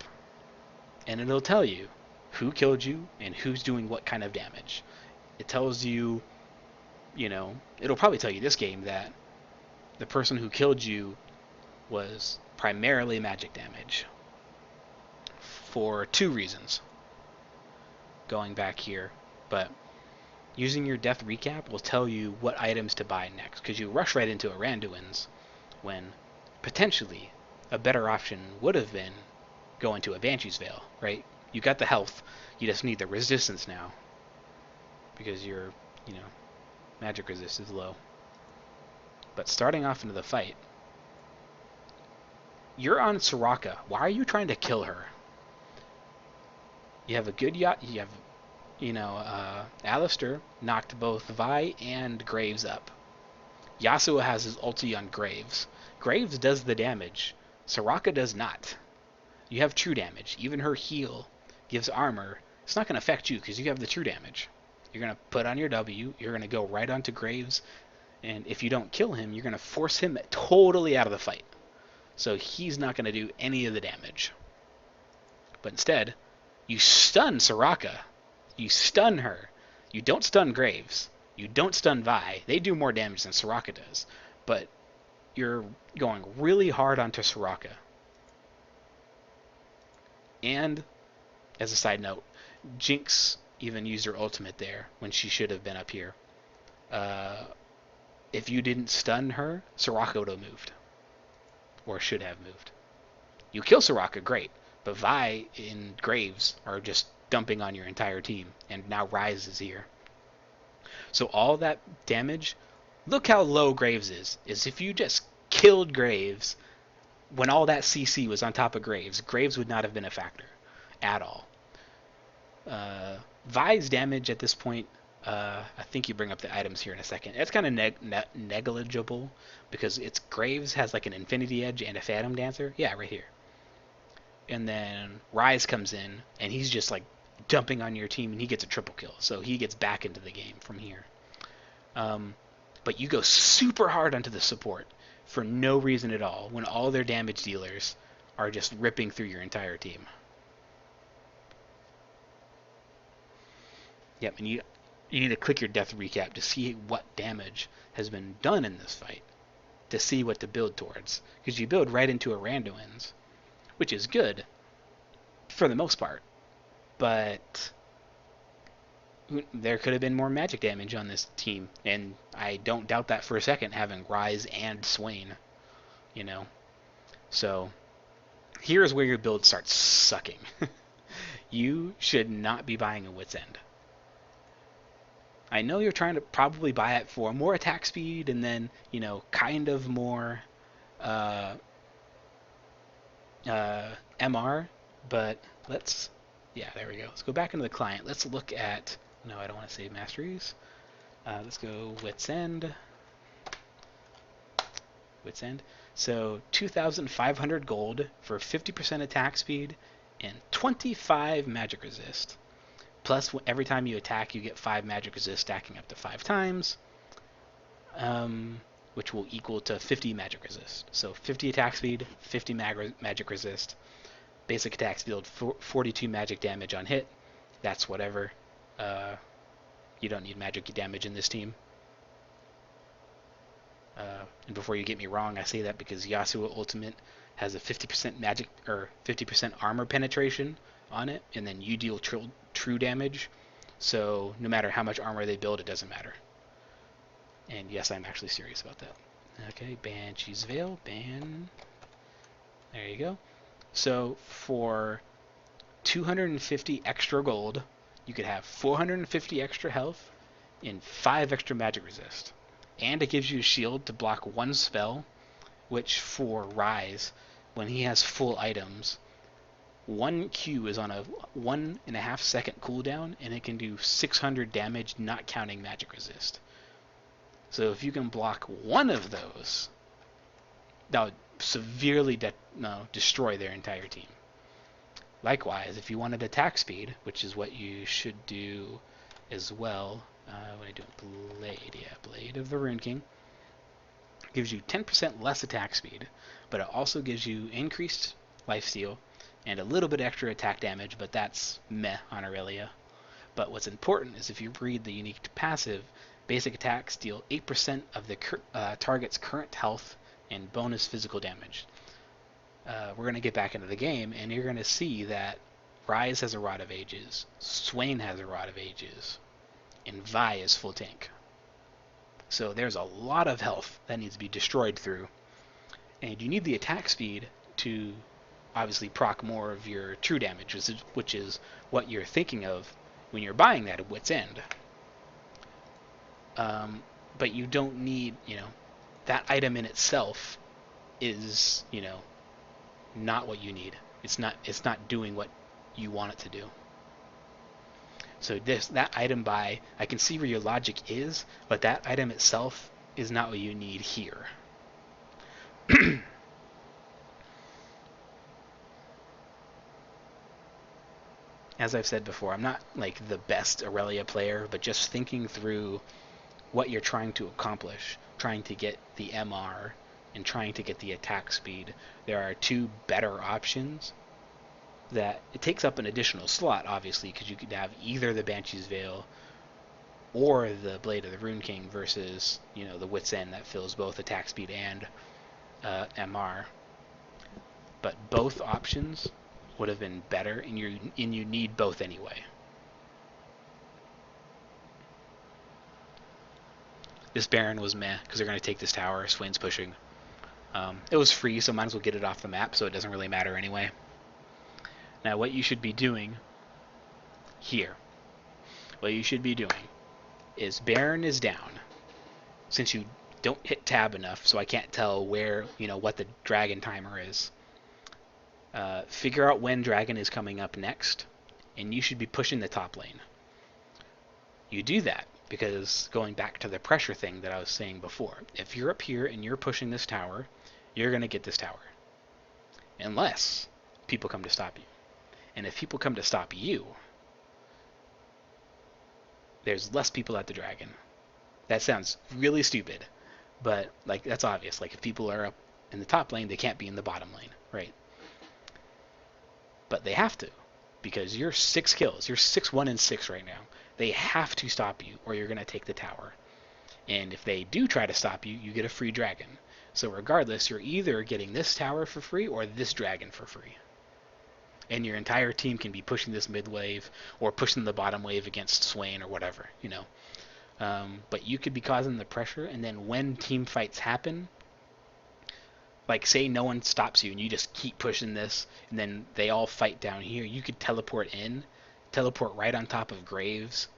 and it'll tell you who killed you and who's doing what kind of damage. It tells you, it'll probably tell you this game that the person who killed you was primarily magic damage for 2 reasons. Going back here, but using your death recap will tell you what items to buy next, because you rush right into a Randuin's when potentially a better option would have been going to a Banshee's Veil, right? You got the health, you just need the resistance now, because your, magic resist is low. But starting off into the fight, you're on Soraka. Why are you trying to kill her? You have a good yacht. You have, Alistair knocked both Vi and Graves up. Yasuo has his ulti on Graves. Graves does the damage. Soraka does not. You have true damage. Even her heal gives armor. It's not going to affect you because you have the true damage. You're going to put on your W. You're going to go right onto Graves. And if you don't kill him, you're going to force him totally out of the fight. So he's not going to do any of the damage. But instead, you stun Soraka. You stun her. You don't stun Graves. You don't stun Vi. They do more damage than Soraka does. But you're going really hard onto Soraka. And, as a side note, Jinx even used her ultimate there when she should have been up here. If you didn't stun her, Soraka would have moved. Or should have moved. You kill Soraka, great. But Vi and Graves are just dumping on your entire team. And now Ryze is here. So all that damage, look how low Graves is if you just killed Graves when all that CC was on top of Graves, Graves would not have been a factor at all. Vi's damage at this point, I think you bring up the items here in a second. It's kind of negligible because it's Graves has like an Infinity Edge and a Phantom Dancer. Yeah, right here. And then Ryze comes in and he's just like dumping on your team and he gets a triple kill. So he gets back into the game from here. But you go super hard onto the support for no reason at all when all their damage dealers are just ripping through your entire team. Yep, and you need to click your death recap to see what damage has been done in this fight, to see what to build towards. Because you build right into a Randuin's, which is good for the most part. But there could have been more magic damage on this team, and I don't doubt that for a second, having Ryze and Swain, So here's where your build starts sucking. You should not be buying a Wit's End. I know you're trying to probably buy it for more attack speed and then, kind of more MR, but there we go. Let's go back into the client. Let's look at, no, I don't want to save masteries. Let's go Wit's End. Wit's End. So 2,500 gold for 50% attack speed and 25 magic resist. Plus, every time you attack, you get 5 magic resist, stacking up to 5 times, which will equal to 50 magic resist. So 50 attack speed, 50 magic resist. Basic attacks deal 42 magic damage on hit. That's whatever. You don't need magic damage in this team. And before you get me wrong, I say that because Yasuo Ultimate has a 50% magic or 50% armor penetration on it, and then you deal true damage. So no matter how much armor they build, it doesn't matter. And yes, I'm actually serious about that. Okay, Banshee's Veil, ban. There you go. So for 250 extra gold, you could have 450 extra health and 5 extra magic resist. And it gives you a shield to block 1 spell, which for Ryze, when he has full items, 1 Q is on a 1.5 second cooldown, and it can do 600 damage, not counting magic resist. So if you can block 1 of those, now severely destroy their entire team. Likewise, if you wanted attack speed, which is what you should do as well, what I do, Blade, yeah, Blade of the Rune King, gives you 10% less attack speed, but it also gives you increased lifesteal and a little bit extra attack damage, but that's meh on Irelia. But what's important is if you read the unique passive, basic attacks deal 8% of the target's current health and bonus physical damage. We're going to get back into the game, and you're going to see that Ryze has a Rot of Ages, Swain has a Rot of Ages, and Vi is full tank. So there's a lot of health that needs to be destroyed through, and you need the attack speed to obviously proc more of your true damage, which is what you're thinking of when you're buying that at Wit's End. But you don't need, that item in itself is, not what you need. It's not doing what you want it to do. So that item buy, I can see where your logic is, but that item itself is not what you need here. As I've said before, I'm not like the best Irelia player, but just thinking through what you're trying to accomplish, trying to get the MR and trying to get the attack speed, there are two better options. That it takes up an additional slot, obviously, because you could have either the Banshee's Veil or the Blade of the Rune King versus, the Wit's End that fills both attack speed and MR. But both options would have been better, and you need both anyway. This Baron was meh, because they're going to take this tower. Swain's pushing. It was free, so might as well get it off the map, so it doesn't really matter anyway. Now, what you should be doing here, is Baron is down. Since you don't hit tab enough, so I can't tell where, what the dragon timer is. Figure out when dragon is coming up next, and you should be pushing the top lane. You do that because, going back to the pressure thing that I was saying before, if you're up here and you're pushing this tower, you're going to get this tower. Unless people come to stop you. And if people come to stop you, there's less people at the dragon. That sounds really stupid, but that's obvious. If people are up in the top lane, they can't be in the bottom lane, right? But they have to, because you're 6 kills. You're 6-1-6 right now. They have to stop you, or you're going to take the tower. And if they do try to stop you, you get a free dragon. So regardless, you're either getting this tower for free or this dragon for free. And your entire team can be pushing this mid wave or pushing the bottom wave against Swain or whatever, But you could be causing the pressure, and then when team fights happen, say no one stops you and you just keep pushing this, and then they all fight down here, you could teleport right on top of Graves,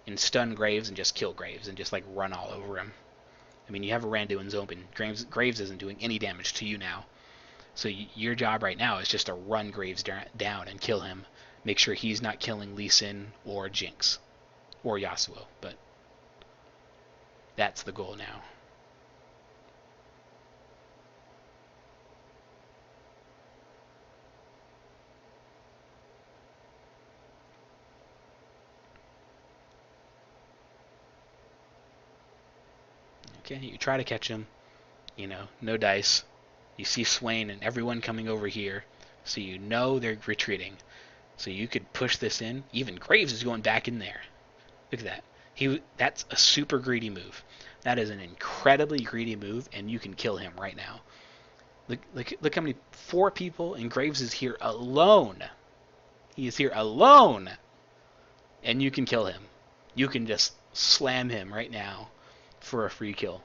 and stun Graves and just kill Graves and just run all over him. I mean, you have a Randuin's open. Graves isn't doing any damage to you now. So your job right now is just to run Graves down and kill him. Make sure he's not killing Lee Sin or Jinx or Yasuo. But that's the goal now. Okay, you try to catch him. No dice. You see Swain and everyone coming over here, so they're retreating. So you could push this in. Even Graves is going back in there. Look at that. That's a super greedy move. That is an incredibly greedy move, and you can kill him right now. Look how many 4 people, and Graves is here alone. He is here alone, and you can kill him. You can just slam him right now for a free kill.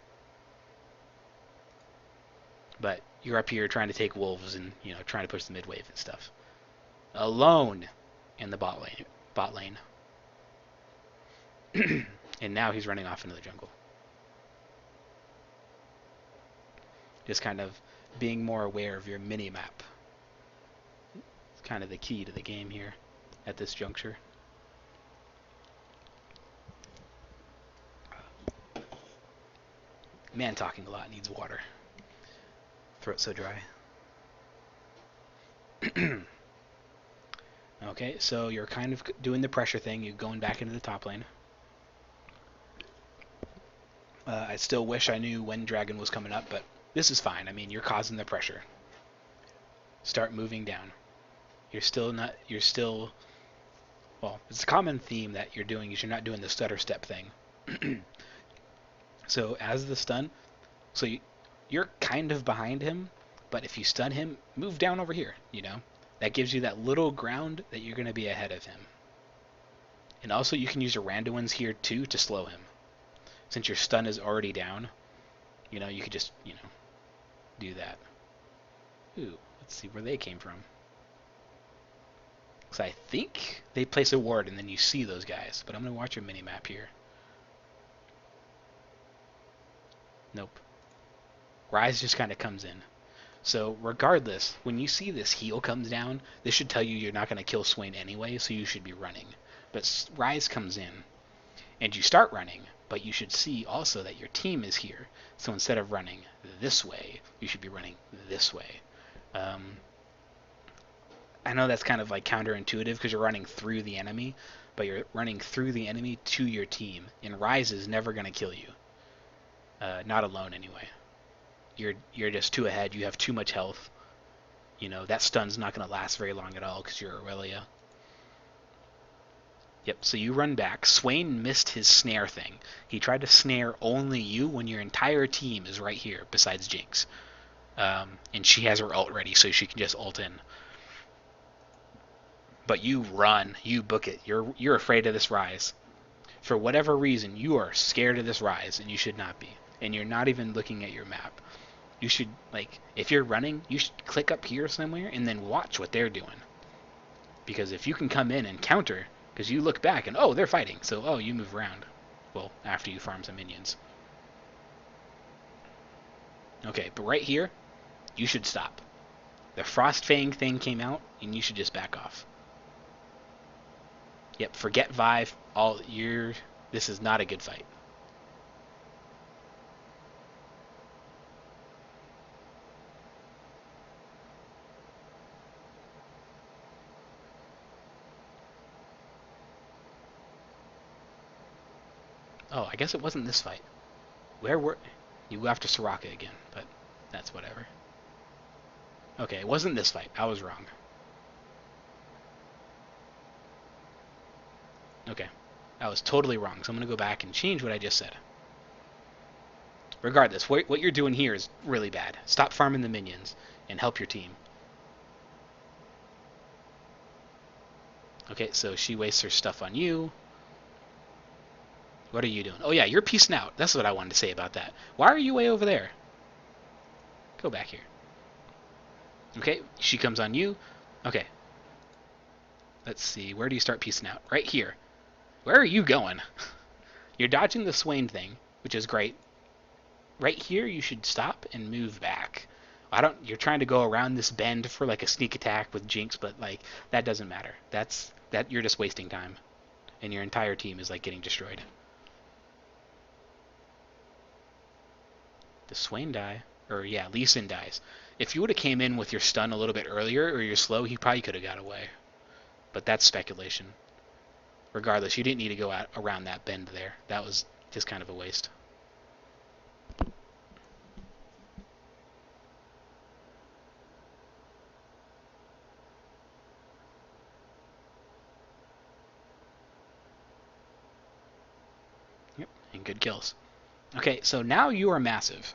But you're up here trying to take wolves and trying to push the mid wave and stuff. Alone in the bot lane. And now he's running off into the jungle. Just kind of being more aware of your mini-map. It's kind of the key to the game here at this juncture. Man talking a lot needs water. Throat's so dry. Okay, so you're kind of doing the pressure thing. You're going back into the top lane. I still wish I knew when Dragon was coming up, but this is fine. I mean, you're causing the pressure. Start moving down. You're still not. You're still. Well, it's a common theme that you're doing is you're not doing the stutter step thing. So as the stun, so you're kind of behind him, but if you stun him, move down over here. You know, that gives you that little ground that you're going to be ahead of him. And also, you can use your randoms here too to slow him. Since your stun is already down, you know, you could just, you know, do that. Ooh, let's see where they came from. Because I think they place a ward and then you see those guys. But I'm going to watch your mini-map here. Nope. Ryze just kind of comes in. So regardless, when you see this heal comes down, this should tell you you're not going to kill Swain anyway, so you should be running. But Ryze comes in, and you start running, but you should see also that your team is here. So instead of running this way, you should be running this way. I know that's kind of like counterintuitive because you're running through the enemy, but you're running through the enemy to your team, and Ryze is never going to kill you. Not alone anyway. You're just too ahead. You have too much health. You know, that stun's not going to last very long at all because you're Irelia. Yep, so you run back. Swain missed his snare thing. He tried to snare only you when your entire team is right here besides Jinx. And she has her ult ready, so she can just ult in. But you run, you book it. You're afraid of this Ryze. For whatever reason, you are scared of this Ryze, and you should not be. And you're not even looking at your map. You should, like, if you're running, you should click up here somewhere and then watch what they're doing. Because if you can come in and counter, because you look back and, oh, they're fighting, so, oh, you move around. Well, after you farm some minions. Okay, but right here, you should stop. The Frost Fang thing came out, and you should just back off. Yep, forget Vive. This is not a good fight. Oh, I guess it wasn't this fight. Where were... You go after Soraka again, but that's whatever. Okay, it wasn't this fight. I was wrong. Okay. I was totally wrong, so I'm going to go back and change what I just said. Regardless, what you're doing here is really bad. Stop farming the minions and help your team. Okay, so she wastes her stuff on you. What are you doing? Oh yeah, you're piecing out. That's what I wanted to say about that. Why are you way over there? Go back here. Okay, she comes on you. Okay. Let's see, where do you start piecing out? Right here. Where are you going? You're dodging the Swain thing, which is great. Right here, you should stop and move back. You're trying to go around this bend for like a sneak attack with Jinx, but like that doesn't matter. You're just wasting time. And your entire team is like getting destroyed. Does Swain die? Or yeah, Lee Sin dies. If you would have came in with your stun a little bit earlier or your slow, he probably could have got away. But that's speculation. Regardless, you didn't need to go out around that bend there. That was just kind of a waste. Yep, and good kills. Okay, so now you are massive.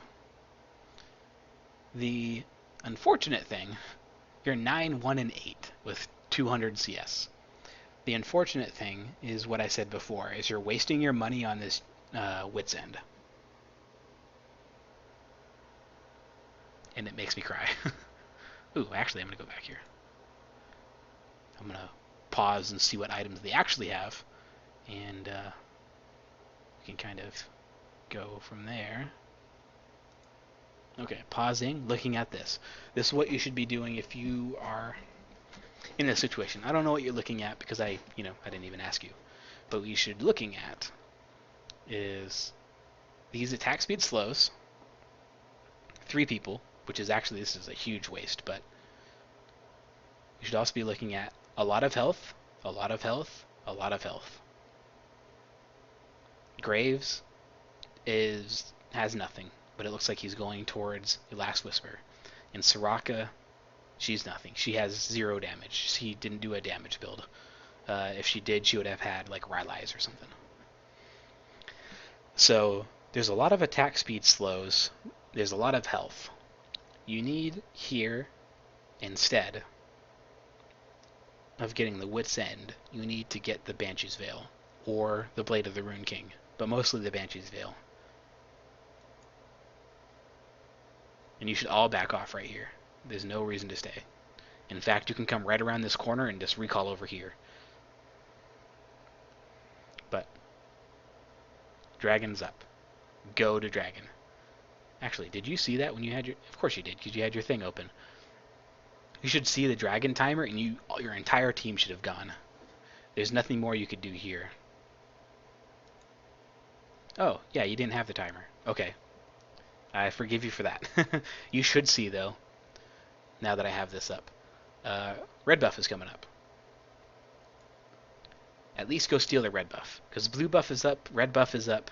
The unfortunate thing, you're 9, 1, and 8 with 200 CS. The unfortunate thing is what I said before, is you're wasting your money on this Wit's End. And it makes me cry. Ooh, actually, I'm going to go back here. I'm going to pause and see what items they actually have. And we can kind of go from there. Okay, pausing, looking at this. This is what you should be doing if you are in this situation. I don't know what you're looking at because I didn't even ask you. But what you should be looking at is these attack speed slows. 3 people, which is actually, this is a huge waste, but You should also be looking at a lot of health, a lot of health, a lot of health. Graves has nothing, but it looks like he's going towards the Last Whisper. And Soraka, she's nothing. She has 0 damage. She didn't do a damage build. If she did, she would have had like Ryze or something. So there's a lot of attack speed slows. There's a lot of health. You need here, instead of getting the Wit's End, you need to get the Banshee's Veil or the Blade of the Rune King, but mostly the Banshee's Veil. And you should all back off right here. There's no reason to stay. In fact, you can come right around this corner and just recall over here. But Dragon's up. Go to Dragon. Actually, did you see that when you had your... Of course you did, because you had your thing open. You should see the Dragon timer, and your entire team should have gone. There's nothing more you could do here. Oh, yeah, you didn't have the timer. Okay. I forgive you for that. You should see, though, now that I have this up. Red buff is coming up. At least go steal the red buff, because blue buff is up, red buff is up.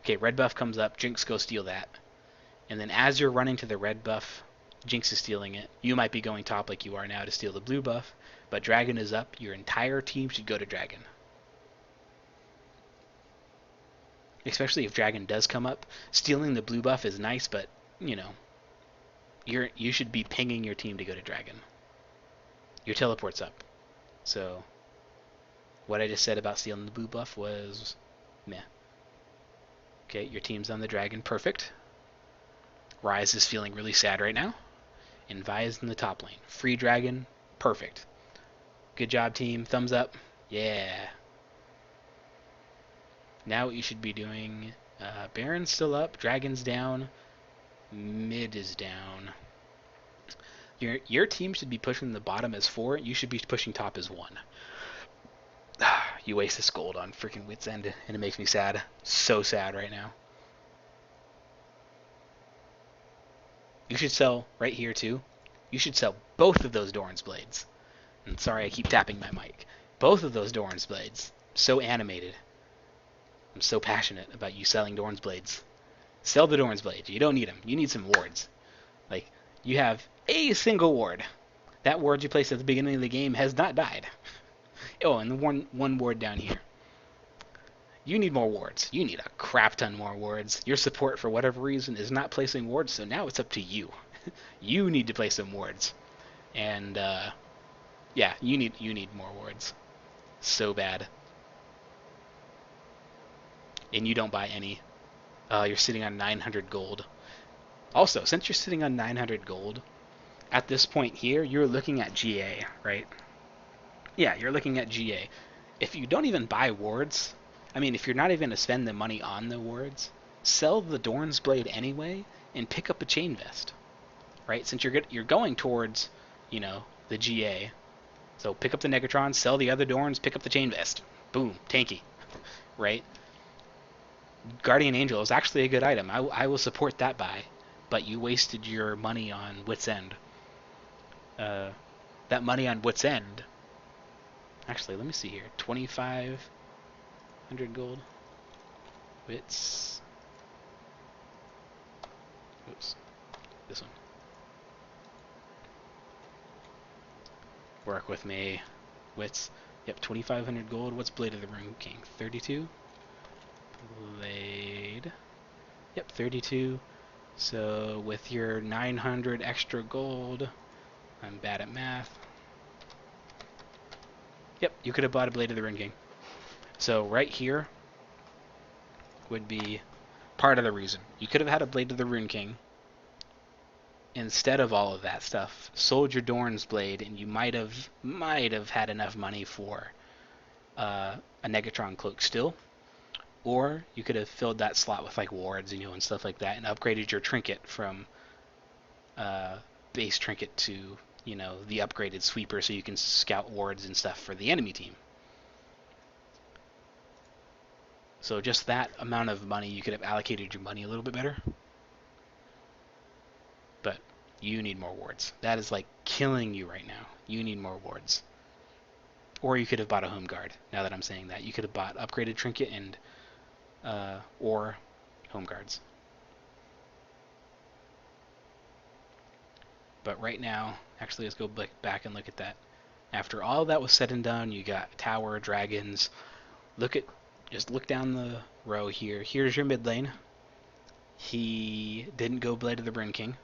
Okay, red buff comes up, Jinx, go steal that. And then as you're running to the red buff, Jinx is stealing it. You might be going top like you are now to steal the blue buff, but Dragon is up. Your entire team should go to Dragon. Especially if Dragon does come up. Stealing the blue buff is nice, but, you know, you should be pinging your team to go to Dragon. Your teleport's up. So what I just said about stealing the blue buff was meh. Okay, your team's on the Dragon. Perfect. Ryze is feeling really sad right now. And Vi is in the top lane. Free Dragon. Perfect. Good job, team. Thumbs up. Yeah. Now what you should be doing... Baron's still up. Dragon's down. Mid is down. Your team should be pushing the bottom as 4. You should be pushing top as 1. You waste this gold on freaking Wit's End, and it makes me sad. So sad right now. You should sell right here, too. You should sell both of those Doran's Blades. And sorry I keep tapping my mic. Both of those Doran's Blades. So animated. I'm so passionate about you selling Doran's Blades. Sell the Doran's Blades. You don't need them. You need some wards. Like, you have a single ward. That ward you placed at the beginning of the game has not died. Oh, and the one ward down here. You need more wards. You need a crap ton more wards. Your support, for whatever reason, is not placing wards, so now it's up to you. You need to place some wards. And, yeah, you need more wards. So bad. And you don't buy any. You're sitting on 900 gold. Also, since you're sitting on 900 gold, at this point here, you're looking at GA, right? Yeah, you're looking at GA. If you don't even buy wards, I mean, if you're not even going to spend the money on the wards, sell the Doran's Blade anyway and pick up a Chain Vest, right? Since you're going towards, you know, the GA. So pick up the Negatron, sell the other Dorans, pick up the Chain Vest. Boom, tanky, right? Guardian Angel is actually a good item. I will support that buy, but you wasted your money on Wit's End. That money on Wit's End... Actually, let me see here. 2,500 gold. Wits. Oops. This one. Work with me. Wits. Yep, 2,500 gold. What's Blade of the Rune King? 32? Blade. Yep, 32. So with your 900 extra gold, I'm bad at math. Yep, you could have bought a Blade of the Rune King. So right here would be part of the reason. You could have had a Blade of the Rune King instead of all of that stuff. Sold your Doran's Blade, and you might have had enough money for a Negatron Cloak still. Or you could have filled that slot with like wards, and stuff like that, and upgraded your trinket from base trinket to the upgraded sweeper, so you can scout wards and stuff for the enemy team. So just that amount of money, you could have allocated your money a little bit better. But you need more wards. That is like killing you right now. You need more wards. Or you could have bought a home guard. Now that I'm saying that, you could have bought upgraded trinket and or home guards. But right now, actually, let's go back and look at that. After all that was said and done, you got tower, dragons. Just look down the row here. Here's your mid lane. He didn't go Blade of the Brim King.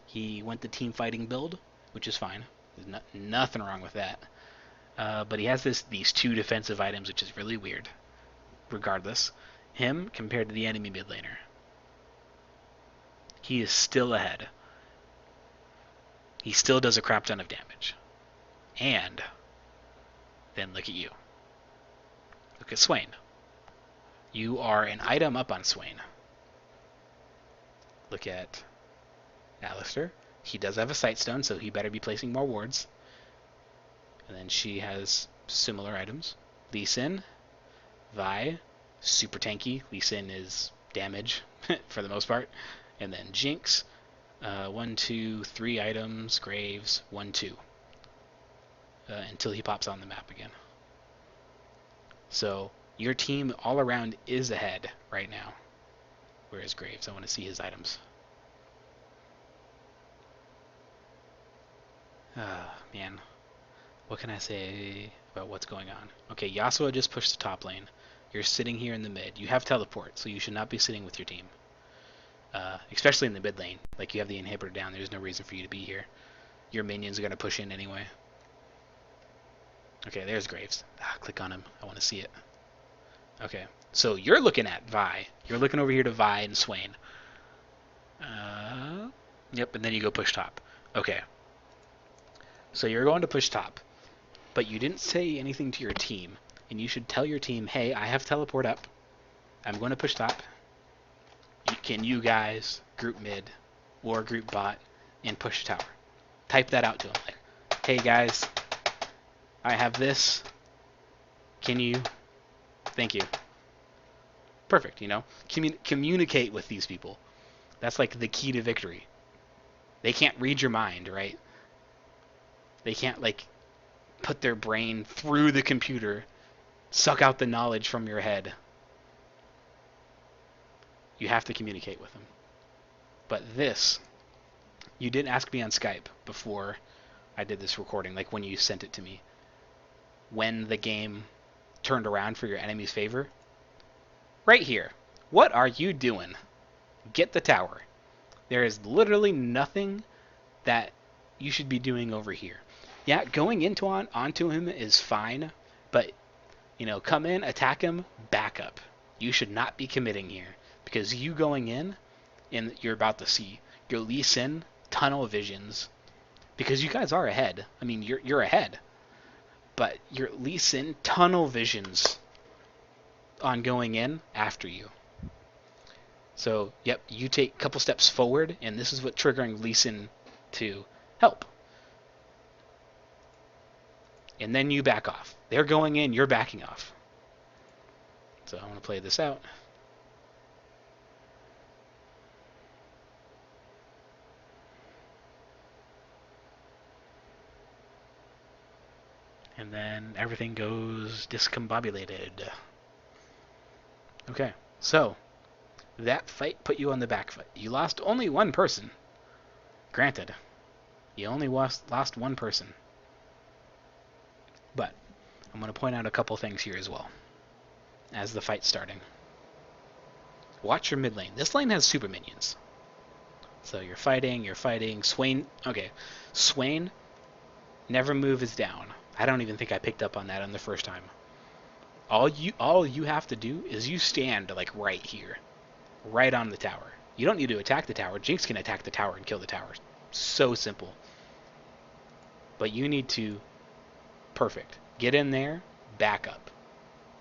He went the team fighting build, which is fine. There's nothing wrong with that. But he has these two defensive items, which is really weird. Regardless, him compared to the enemy mid laner, he is still ahead. He still does a crap ton of damage. And then look at you. Look at Swain. You are an item up on Swain. Look at Alistair. He does have a Sightstone, so he better be placing more wards. And then she has similar items. Lee Sin, Vi, super tanky. Lee Sin is damage for the most part. And then Jinx, 1, 2, 3 items. Graves, 1, 2. Until he pops on the map again. So your team all around is ahead right now. Whereas Graves, I want to see his items. Man. What can I say about what's going on? Okay, Yasuo just pushed the top lane. You're sitting here in the mid. You have teleport, so you should not be sitting with your team. Especially in the mid lane. Like, you have the inhibitor down. There's no reason for you to be here. Your minions are going to push in anyway. Okay, there's Graves. Click on him. I want to see it. Okay, so you're looking at Vi. You're looking over here to Vi and Swain. Yep, and then you go push top. Okay. So you're going to push top. But you didn't say anything to your team. And you should tell your team, hey, I have teleport up. I'm going to push top. Can you guys group mid or group bot and push tower? Type that out to them. Like, hey guys, I have this. Can you? Thank you. Perfect, you know? Communicate with these people. That's like the key to victory. They can't read your mind, right? They can't, like, put their brain through the computer, suck out the knowledge from your head. You have to communicate with them. But this, you didn't ask me on Skype before I did this recording, like when you sent it to me. When the game turned around for your enemy's favor. Right here. What are you doing? Get the tower. There is literally nothing that you should be doing over here. Yeah, going onto him is fine, but, you know, come in, attack him, back up. You should not be committing here, because you going in, and you're about to see your Lee Sin tunnel visions, because you guys are ahead. I mean, you're ahead, but your Lee Sin tunnel visions on going in after you. So, yep, you take a couple steps forward, and this is what triggering Lee Sin to help. And then you back off. They're going in, you're backing off. So I want to play this out. And then everything goes discombobulated. Okay, so that fight put you on the back foot. You lost only one person. Granted, you only lost one person. But I'm going to point out a couple things here as well as the fight's starting. Watch your mid lane. This lane has super minions. So you're fighting. Swain, okay. Swain, never move is down. I don't even think I picked up on that on the first time. All you have to do is you stand like right here. Right on the tower. You don't need to attack the tower. Jinx can attack the tower and kill the tower. So simple. But you need to, perfect. Get in there, back up.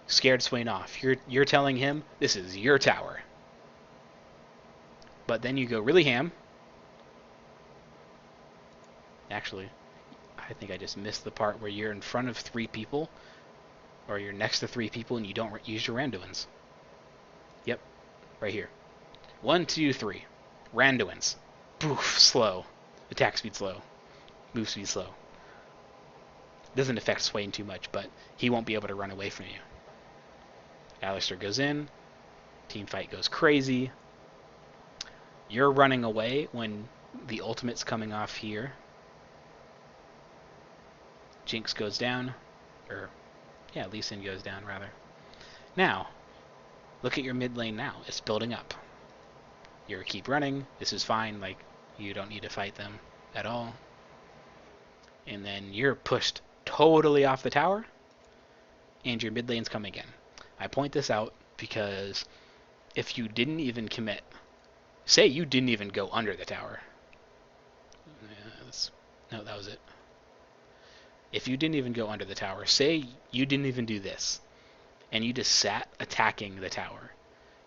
Scared Swain off. You're telling him this is your tower. But then you go really ham. Actually, I think I just missed the part where you're in front of 3 people, or you're next to 3 people and you don't use your Randuins. Yep, right here. 1, 2, 3. Randuins. Poof, slow. Attack speed slow. Move speed slow. Doesn't affect Swain too much, but he won't be able to run away from you. Alistair goes in. Team fight goes crazy. You're running away when the ultimate's coming off here. Jinx goes down. Or, yeah, Lee Sin goes down, rather. Now, look at your mid lane now. It's building up. You keep running. This is fine. Like, you don't need to fight them at all. And then you're pushed totally off the tower, and your mid lane's coming in. I point this out because if you didn't even commit, say you didn't even go under the tower. No, that was it. If you didn't even go under the tower, say you didn't even do this, and you just sat attacking the tower,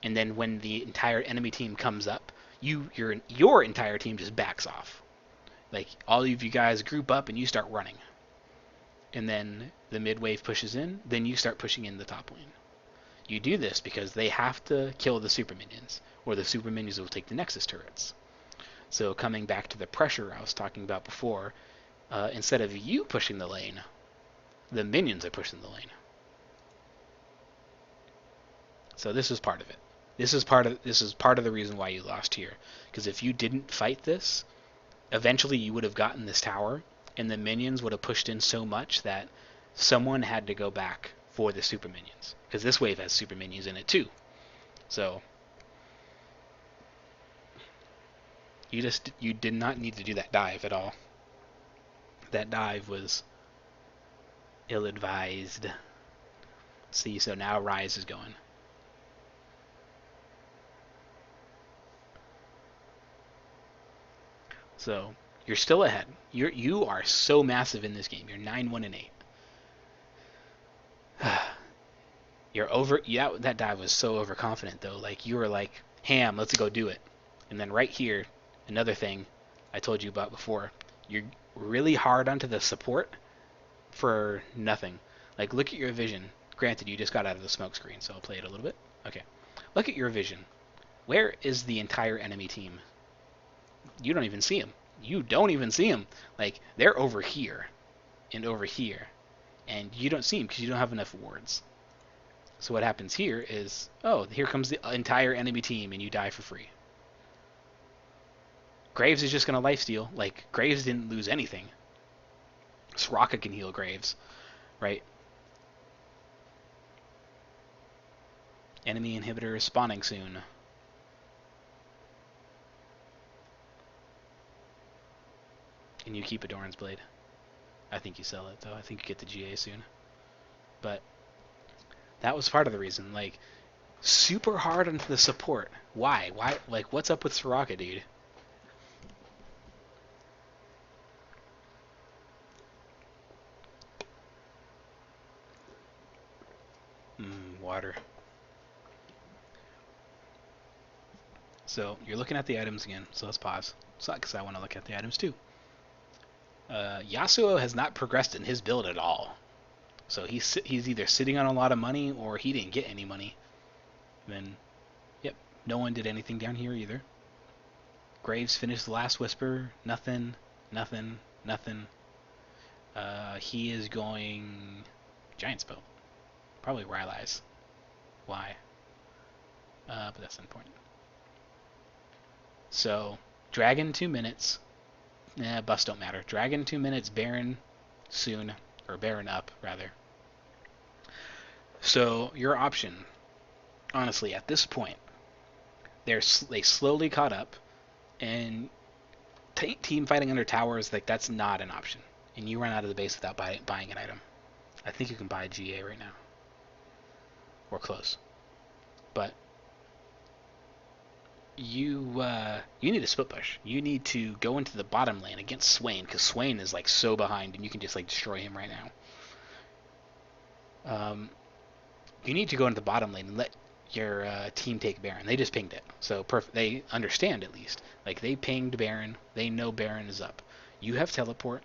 and then when the entire enemy team comes up, your entire team just backs off. Like, all of you guys group up and you start running. And then the mid wave pushes in, then you start pushing in the top lane. You do this because they have to kill the super minions, or the super minions will take the Nexus turrets. So coming back to the pressure I was talking about before, instead of you pushing the lane, the minions are pushing the lane. So this is part of it. This is part of the reason why you lost here. Because if you didn't fight this, eventually you would have gotten this tower, and the minions would have pushed in so much that someone had to go back for the super minions. Because this wave has super minions in it too. So you did not need to do that dive at all. That dive was ill-advised. See, so now Ryze is going. So you're still ahead. You are so massive in this game. You're 9-1-8. You're over. Yeah, that dive was so overconfident though. Like, you were like, "Ham, let's go do it." And then right here, another thing I told you about before. You're really hard onto the support for nothing. Like, look at your vision. Granted, you just got out of the smoke screen, so I'll play it a little bit. Okay. Look at your vision. Where is the entire enemy team? You don't even see them. You don't even see them. Like, they're over here and over here, and you don't see them because you don't have enough wards. So what happens here is, oh, here comes the entire enemy team, and you die for free. Graves is just going to lifesteal. Like, Graves didn't lose anything. Soraka can heal Graves, right? Enemy inhibitor is spawning soon. And you keep a Doran's Blade. I think you sell it, though. I think you get the GA soon. But that was part of the reason. Like, super hard onto the support. Why? Why? Like, what's up with Soraka, dude? Water. So, you're looking at the items again. So let's pause. Because I want to look at the items, too. Yasuo has not progressed in his build at all. So he's either sitting on a lot of money or he didn't get any money. And then, yep, no one did anything down here either. Graves finished the last whisper. Nothing, nothing, nothing. He is going giant spell. Probably Ryze. Why? But that's important. So, Dragon 2 minutes. Busts don't matter. Dragon 2 minutes, Baron soon. Or Baron up, rather. So, your option, honestly, at this point, they slowly caught up, and team fighting under towers, like, that's not an option. And you run out of the base without buying an item. I think you can buy GA right now. Or close. But you need a split push. You need to go into the bottom lane against Swain, because Swain is like so behind, and you can just like destroy him right now. You need to go into the bottom lane and let your team take Baron. They just pinged it, so they understand at least. Like, they pinged Baron. They know Baron is up. You have teleport.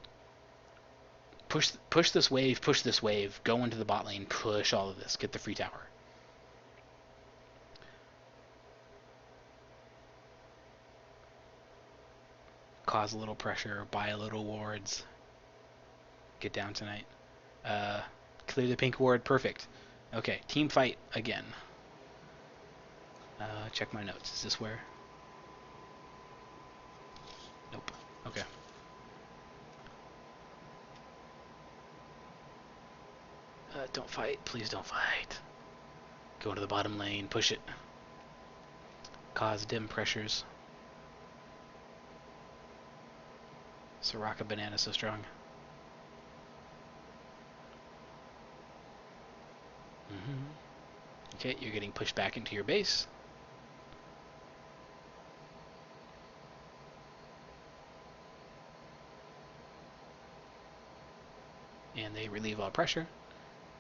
Push this wave. Push this wave. Go into the bot lane. Push all of this. Get the free tower. Cause a little pressure, buy a little wards, get down tonight. Clear the pink ward. Perfect. Okay, team fight again. Check my notes. Is this where? Nope. Okay. Don't fight. Please don't fight. Go to the bottom lane. Push it. Cause dim pressures. Soraka banana so strong. Okay, you're getting pushed back into your base. And they relieve all pressure.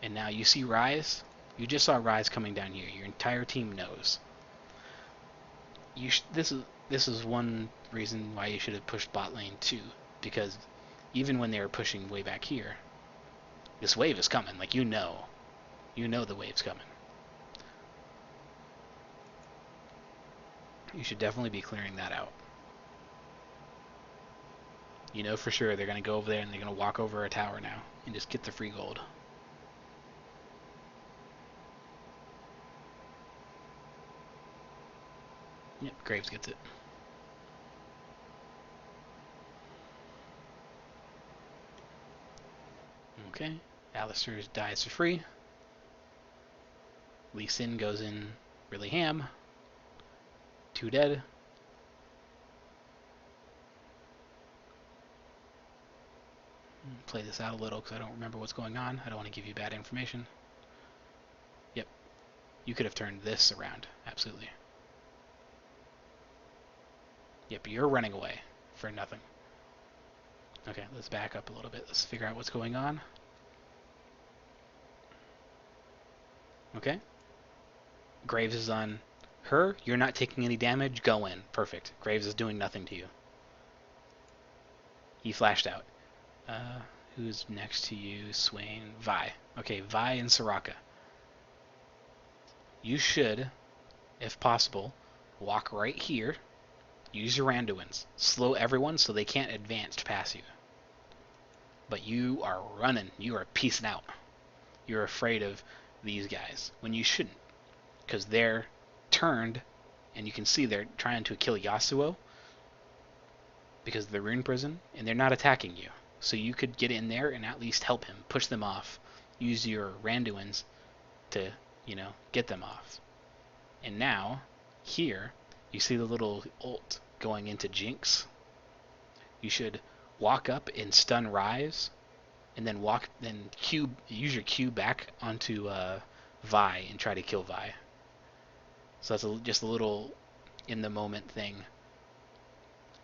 And now you see Ryze. You just saw Ryze coming down here. Your entire team knows. This is one reason why you should have pushed bot lane too, because even when they were pushing way back here, this wave is coming. Like you know the wave's coming. You should definitely be clearing that out. You know for sure they're going to go over there and they're going to walk over a tower now and just get the free gold. Yep, Graves gets it. Okay, Alistair dies for free. Lee Sin goes in really ham. 2 dead. Play this out a little because I don't remember what's going on. I don't want to give you bad information. Yep, you could have turned this around, absolutely. Yep, you're running away for nothing. Okay, let's back up a little bit. Let's figure out what's going on. Okay. Graves is on her. You're not taking any damage. Go in. Perfect. Graves is doing nothing to you. He flashed out. Who's next to you? Swain. Vi. Okay, Vi and Soraka. You should, if possible, walk right here. Use your Randuins. Slow everyone so they can't advance past you. But you are running. You are peacing out. You're afraid of these guys when you shouldn't. Because they're turned, and you can see they're trying to kill Yasuo because of the rune prison, and they're not attacking you. So you could get in there and at least help him, push them off, use your Randuins to, get them off. And now, here, you see the little ult going into Jinx. You should walk up and stun Ryze, and then use your Q back onto Vi and try to kill Vi. So that's just a little in the moment thing.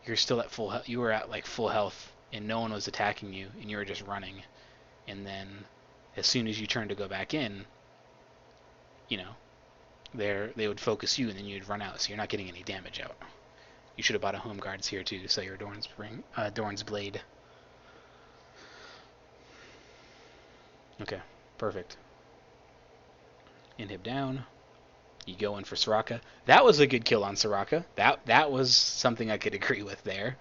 You're still at full health. You were at like full health, and no one was attacking you, and you were just running. And then, as soon as you turn to go back in, they would focus you, and then you'd run out, so you're not getting any damage out. You should have bought a home guards here too to sell your Dorn's blade. Okay, perfect. Inhib down. You go in for Soraka. That was a good kill on Soraka. That was something I could agree with there.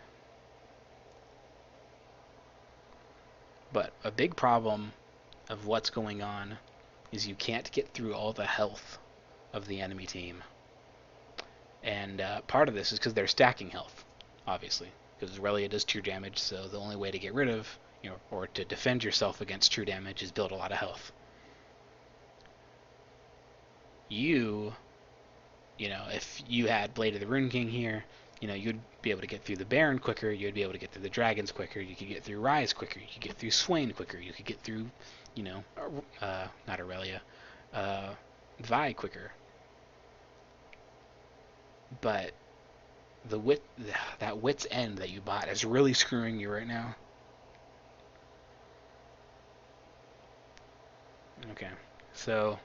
But a big problem of what's going on is you can't get through all the health of the enemy team. And part of this is because they're stacking health, obviously. Because Irelia does true damage, so the only way to get rid of, or to defend yourself against true damage is build a lot of health. If you had Blade of the Rune King here, you'd be able to get through the Baron quicker, you'd be able to get through the Dragons quicker, you could get through Ryze quicker, you could get through Swain quicker, you could get through, not Irelia, Vi quicker. But that wit's end that you bought is really screwing you right now. Okay, so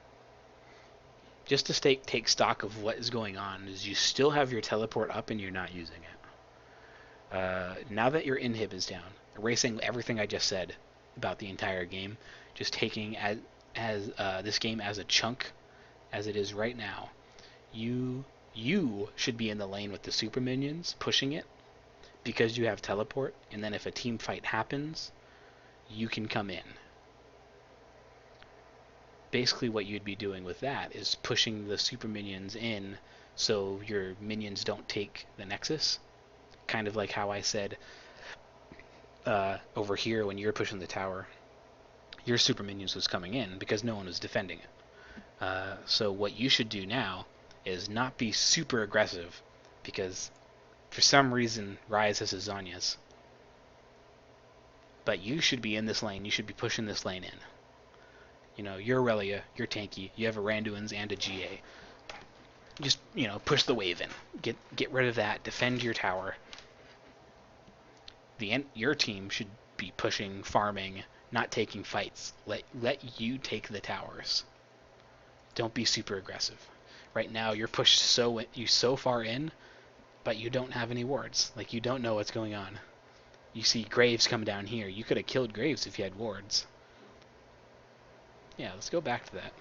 just to take stock of what is going on is you still have your teleport up and you're not using it. Now that your inhib is down, erasing everything I just said about the entire game, just taking as this game as a chunk as it is right now, you should be in the lane with the super minions pushing it because you have teleport, and then if a team fight happens, you can come in. Basically what you'd be doing with that is pushing the super minions in so your minions don't take the nexus. Kind of like how I said over here when you're pushing the tower, your super minions was coming in because no one was defending it. So what you should do now is not be super aggressive, because for some reason Ryze has his Zhonya's. But you should be in this lane, you should be pushing this lane in. You know, you're Irelia, you're tanky, you have a Randuin's and a GA. Just, you know, push the wave in. Get rid of that, defend your tower. Your team should be pushing, farming, not taking fights. Let you take the towers. Don't be super aggressive. Right now you're pushed so far in, but you don't have any wards. Like, you don't know what's going on. You see Graves come down here. You could have killed Graves if you had wards. Yeah, let's go back to that.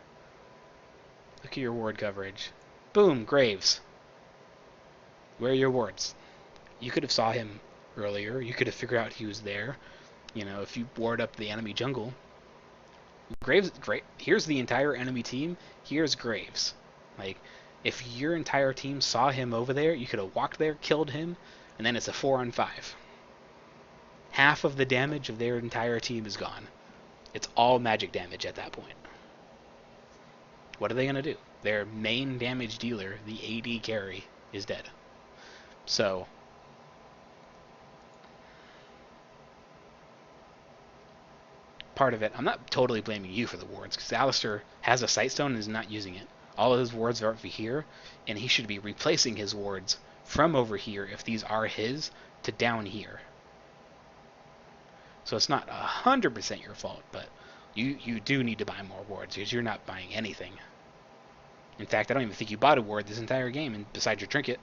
Look at your ward coverage. Boom, Graves. Where are your wards? You could have saw him earlier. You could have figured out he was there. You know, if you ward up the enemy jungle. Here's the entire enemy team. Here's Graves. Like, if your entire team saw him over there, you could have walked there, killed him, and then it's a 4-on-5. Half of the damage of their entire team is gone. It's all magic damage at that point. What are they going to do? Their main damage dealer, the AD carry, is dead. So, part of it, I'm not totally blaming you for the wards, because Alistair has a Sightstone and is not using it. All of his wards are over here, and he should be replacing his wards from over here, if these are his, to down here. So it's not 100% your fault, but you do need to buy more wards, because you're not buying anything. In fact, I don't even think you bought a ward this entire game, and besides your trinket,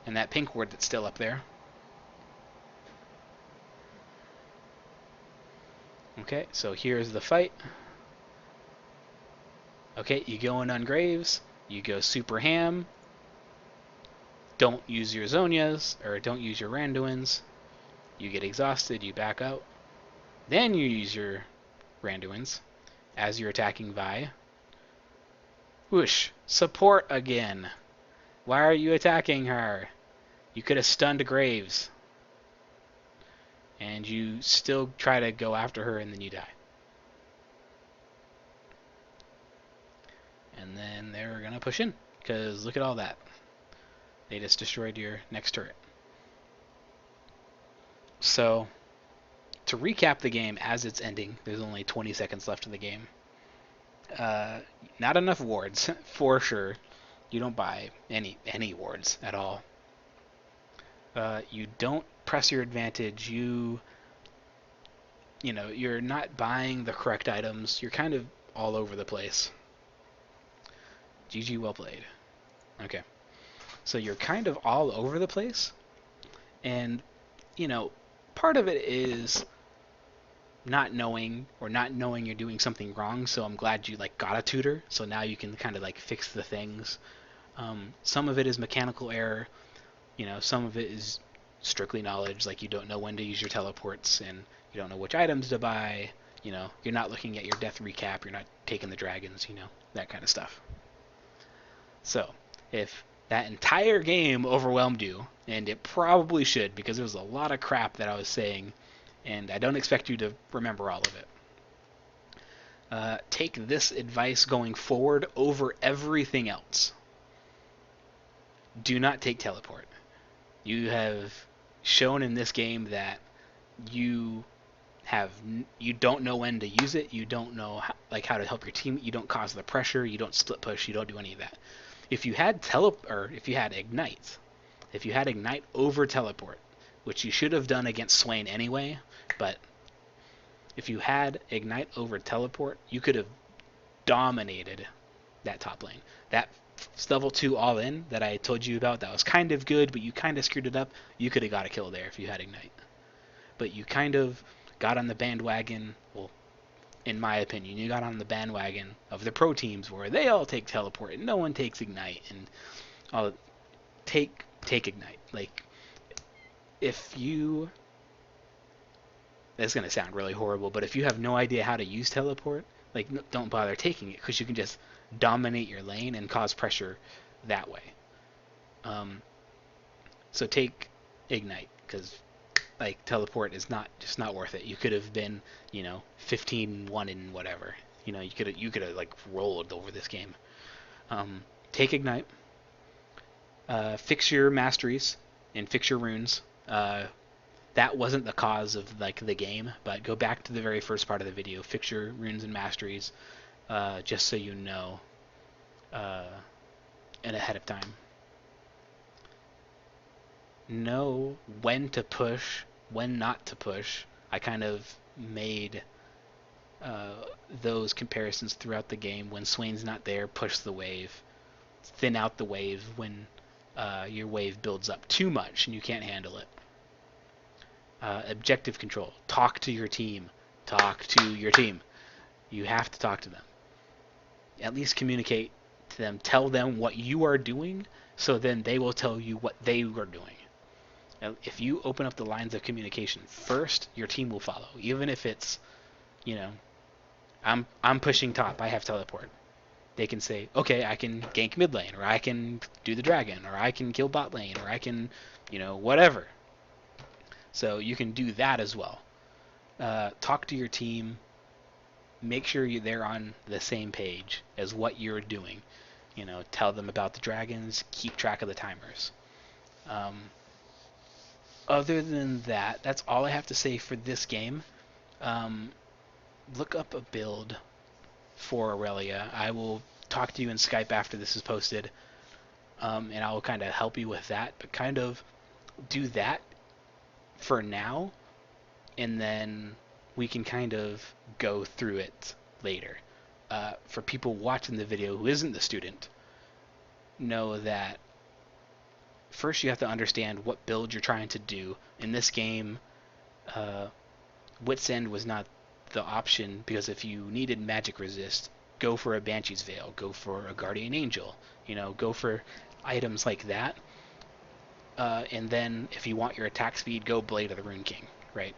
and that pink ward that's still up there. Okay, so here's the fight. Okay, you go in on Graves, you go super ham, don't use your Zhonya's, or don't use your Randuin's, you get exhausted, you back out, then you use your Randuin's as you're attacking Vi. Whoosh, support again. Why are you attacking her? You could have stunned Graves. And you still try to go after her, and then you die. And then they're going to push in, because look at all that. They just destroyed your next turret. So, to recap the game as it's ending, there's only 20 seconds left of the game. Not enough wards, for sure. You don't buy any wards at all. You don't press your advantage. You know, you're not buying the correct items. You're kind of all over the place. GG, well played. Okay. So you're kind of all over the place. And, you know, part of it is not knowing you're doing something wrong. So I'm glad you, like, got a tutor. So now you can kind of, like, fix the things. Some of it is mechanical error. You know, some of it is strictly knowledge, like you don't know when to use your teleports, and you don't know which items to buy. You know, you're not looking at your death recap, you're not taking the dragons, you know, that kind of stuff. So, if that entire game overwhelmed you, and it probably should, because there was a lot of crap that I was saying, and I don't expect you to remember all of it, take this advice going forward over everything else. Do not take teleport. You have shown in this game that you don't know when to use it. You don't know how to help your team. You don't cause the pressure. You don't split push. You don't do any of that. If you had ignite over teleport, which you should have done against Swain anyway, but if you had ignite over teleport, you could have dominated that top lane. That level 2 all in that I told you about, that was kind of good, but you kind of screwed it up. You could have got a kill there if you had ignite. But you kind of got on the bandwagon, well, in my opinion, you got on the bandwagon of the pro teams where they all take teleport and no one takes ignite, and all take ignite. Like, if you That's going to sound really horrible, but if you have no idea how to use teleport, like, don't bother taking it, because you can just dominate your lane and cause pressure that way. Um, so take Ignite, because like teleport is not worth it. You could have been, 15-1 in whatever. You could have like rolled over this game. Take Ignite, fix your masteries and fix your runes. That wasn't the cause of like the game, but go back to the very first part of the video. Fix your runes and masteries, just so you know, uh, and ahead of time. Know when to push, when not to push. I kind of made uh, those comparisons throughout the game. When Swain's not there, push the wave. Thin out the wave when your wave builds up too much and you can't handle it. Objective control. Talk to your team. Talk to your team. You have to talk to them. At least communicate to them. Tell them what you are doing, so then they will tell you what they are doing. Now, if you open up the lines of communication first, your team will follow. Even if it's, I'm pushing top. I have teleport. They can say, okay, I can gank mid lane, or I can do the dragon, or I can kill bot lane, or I can, whatever. So you can do that as well. Talk to your team. Make sure they're on the same page as what you're doing. Tell them about the dragons. Keep track of the timers. Other than that, that's all I have to say for this game. Look up a build for Irelia. I will talk to you in Skype after this is posted, and I will kind of help you with that. But kind of do that for now, and then we can kind of go through it later. For people watching the video who isn't the student, know that first you have to understand what build you're trying to do. In this game, Wit's End was not the option, because if you needed magic resist, go for a Banshee's Veil, go for a Guardian Angel, go for items like that. And then if you want your attack speed, go Blade of the Rune King, right?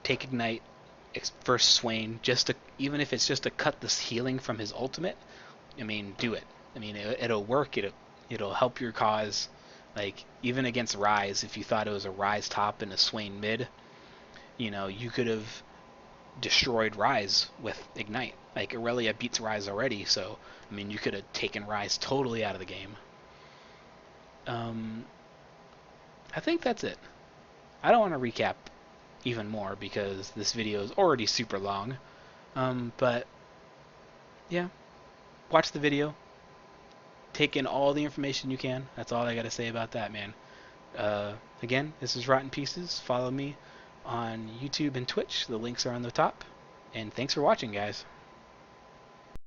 Take Ignite, first Swain, even if it's just to cut this healing from his ultimate. Do it. It'll work. It'll help your cause. Like, even against Ryze, if you thought it was a Ryze top and a Swain mid, you could have destroyed Ryze with Ignite. Like, Irelia beats Ryze already, so, you could have taken Ryze totally out of the game. I think that's it. I don't want to recap even more because this video is already super long. But, yeah. Watch the video. Take in all the information you can. That's all I got to say about that, man. Again, this is Rot1nPieces. Follow me on YouTube and Twitch. The links are on the top. And thanks for watching, guys.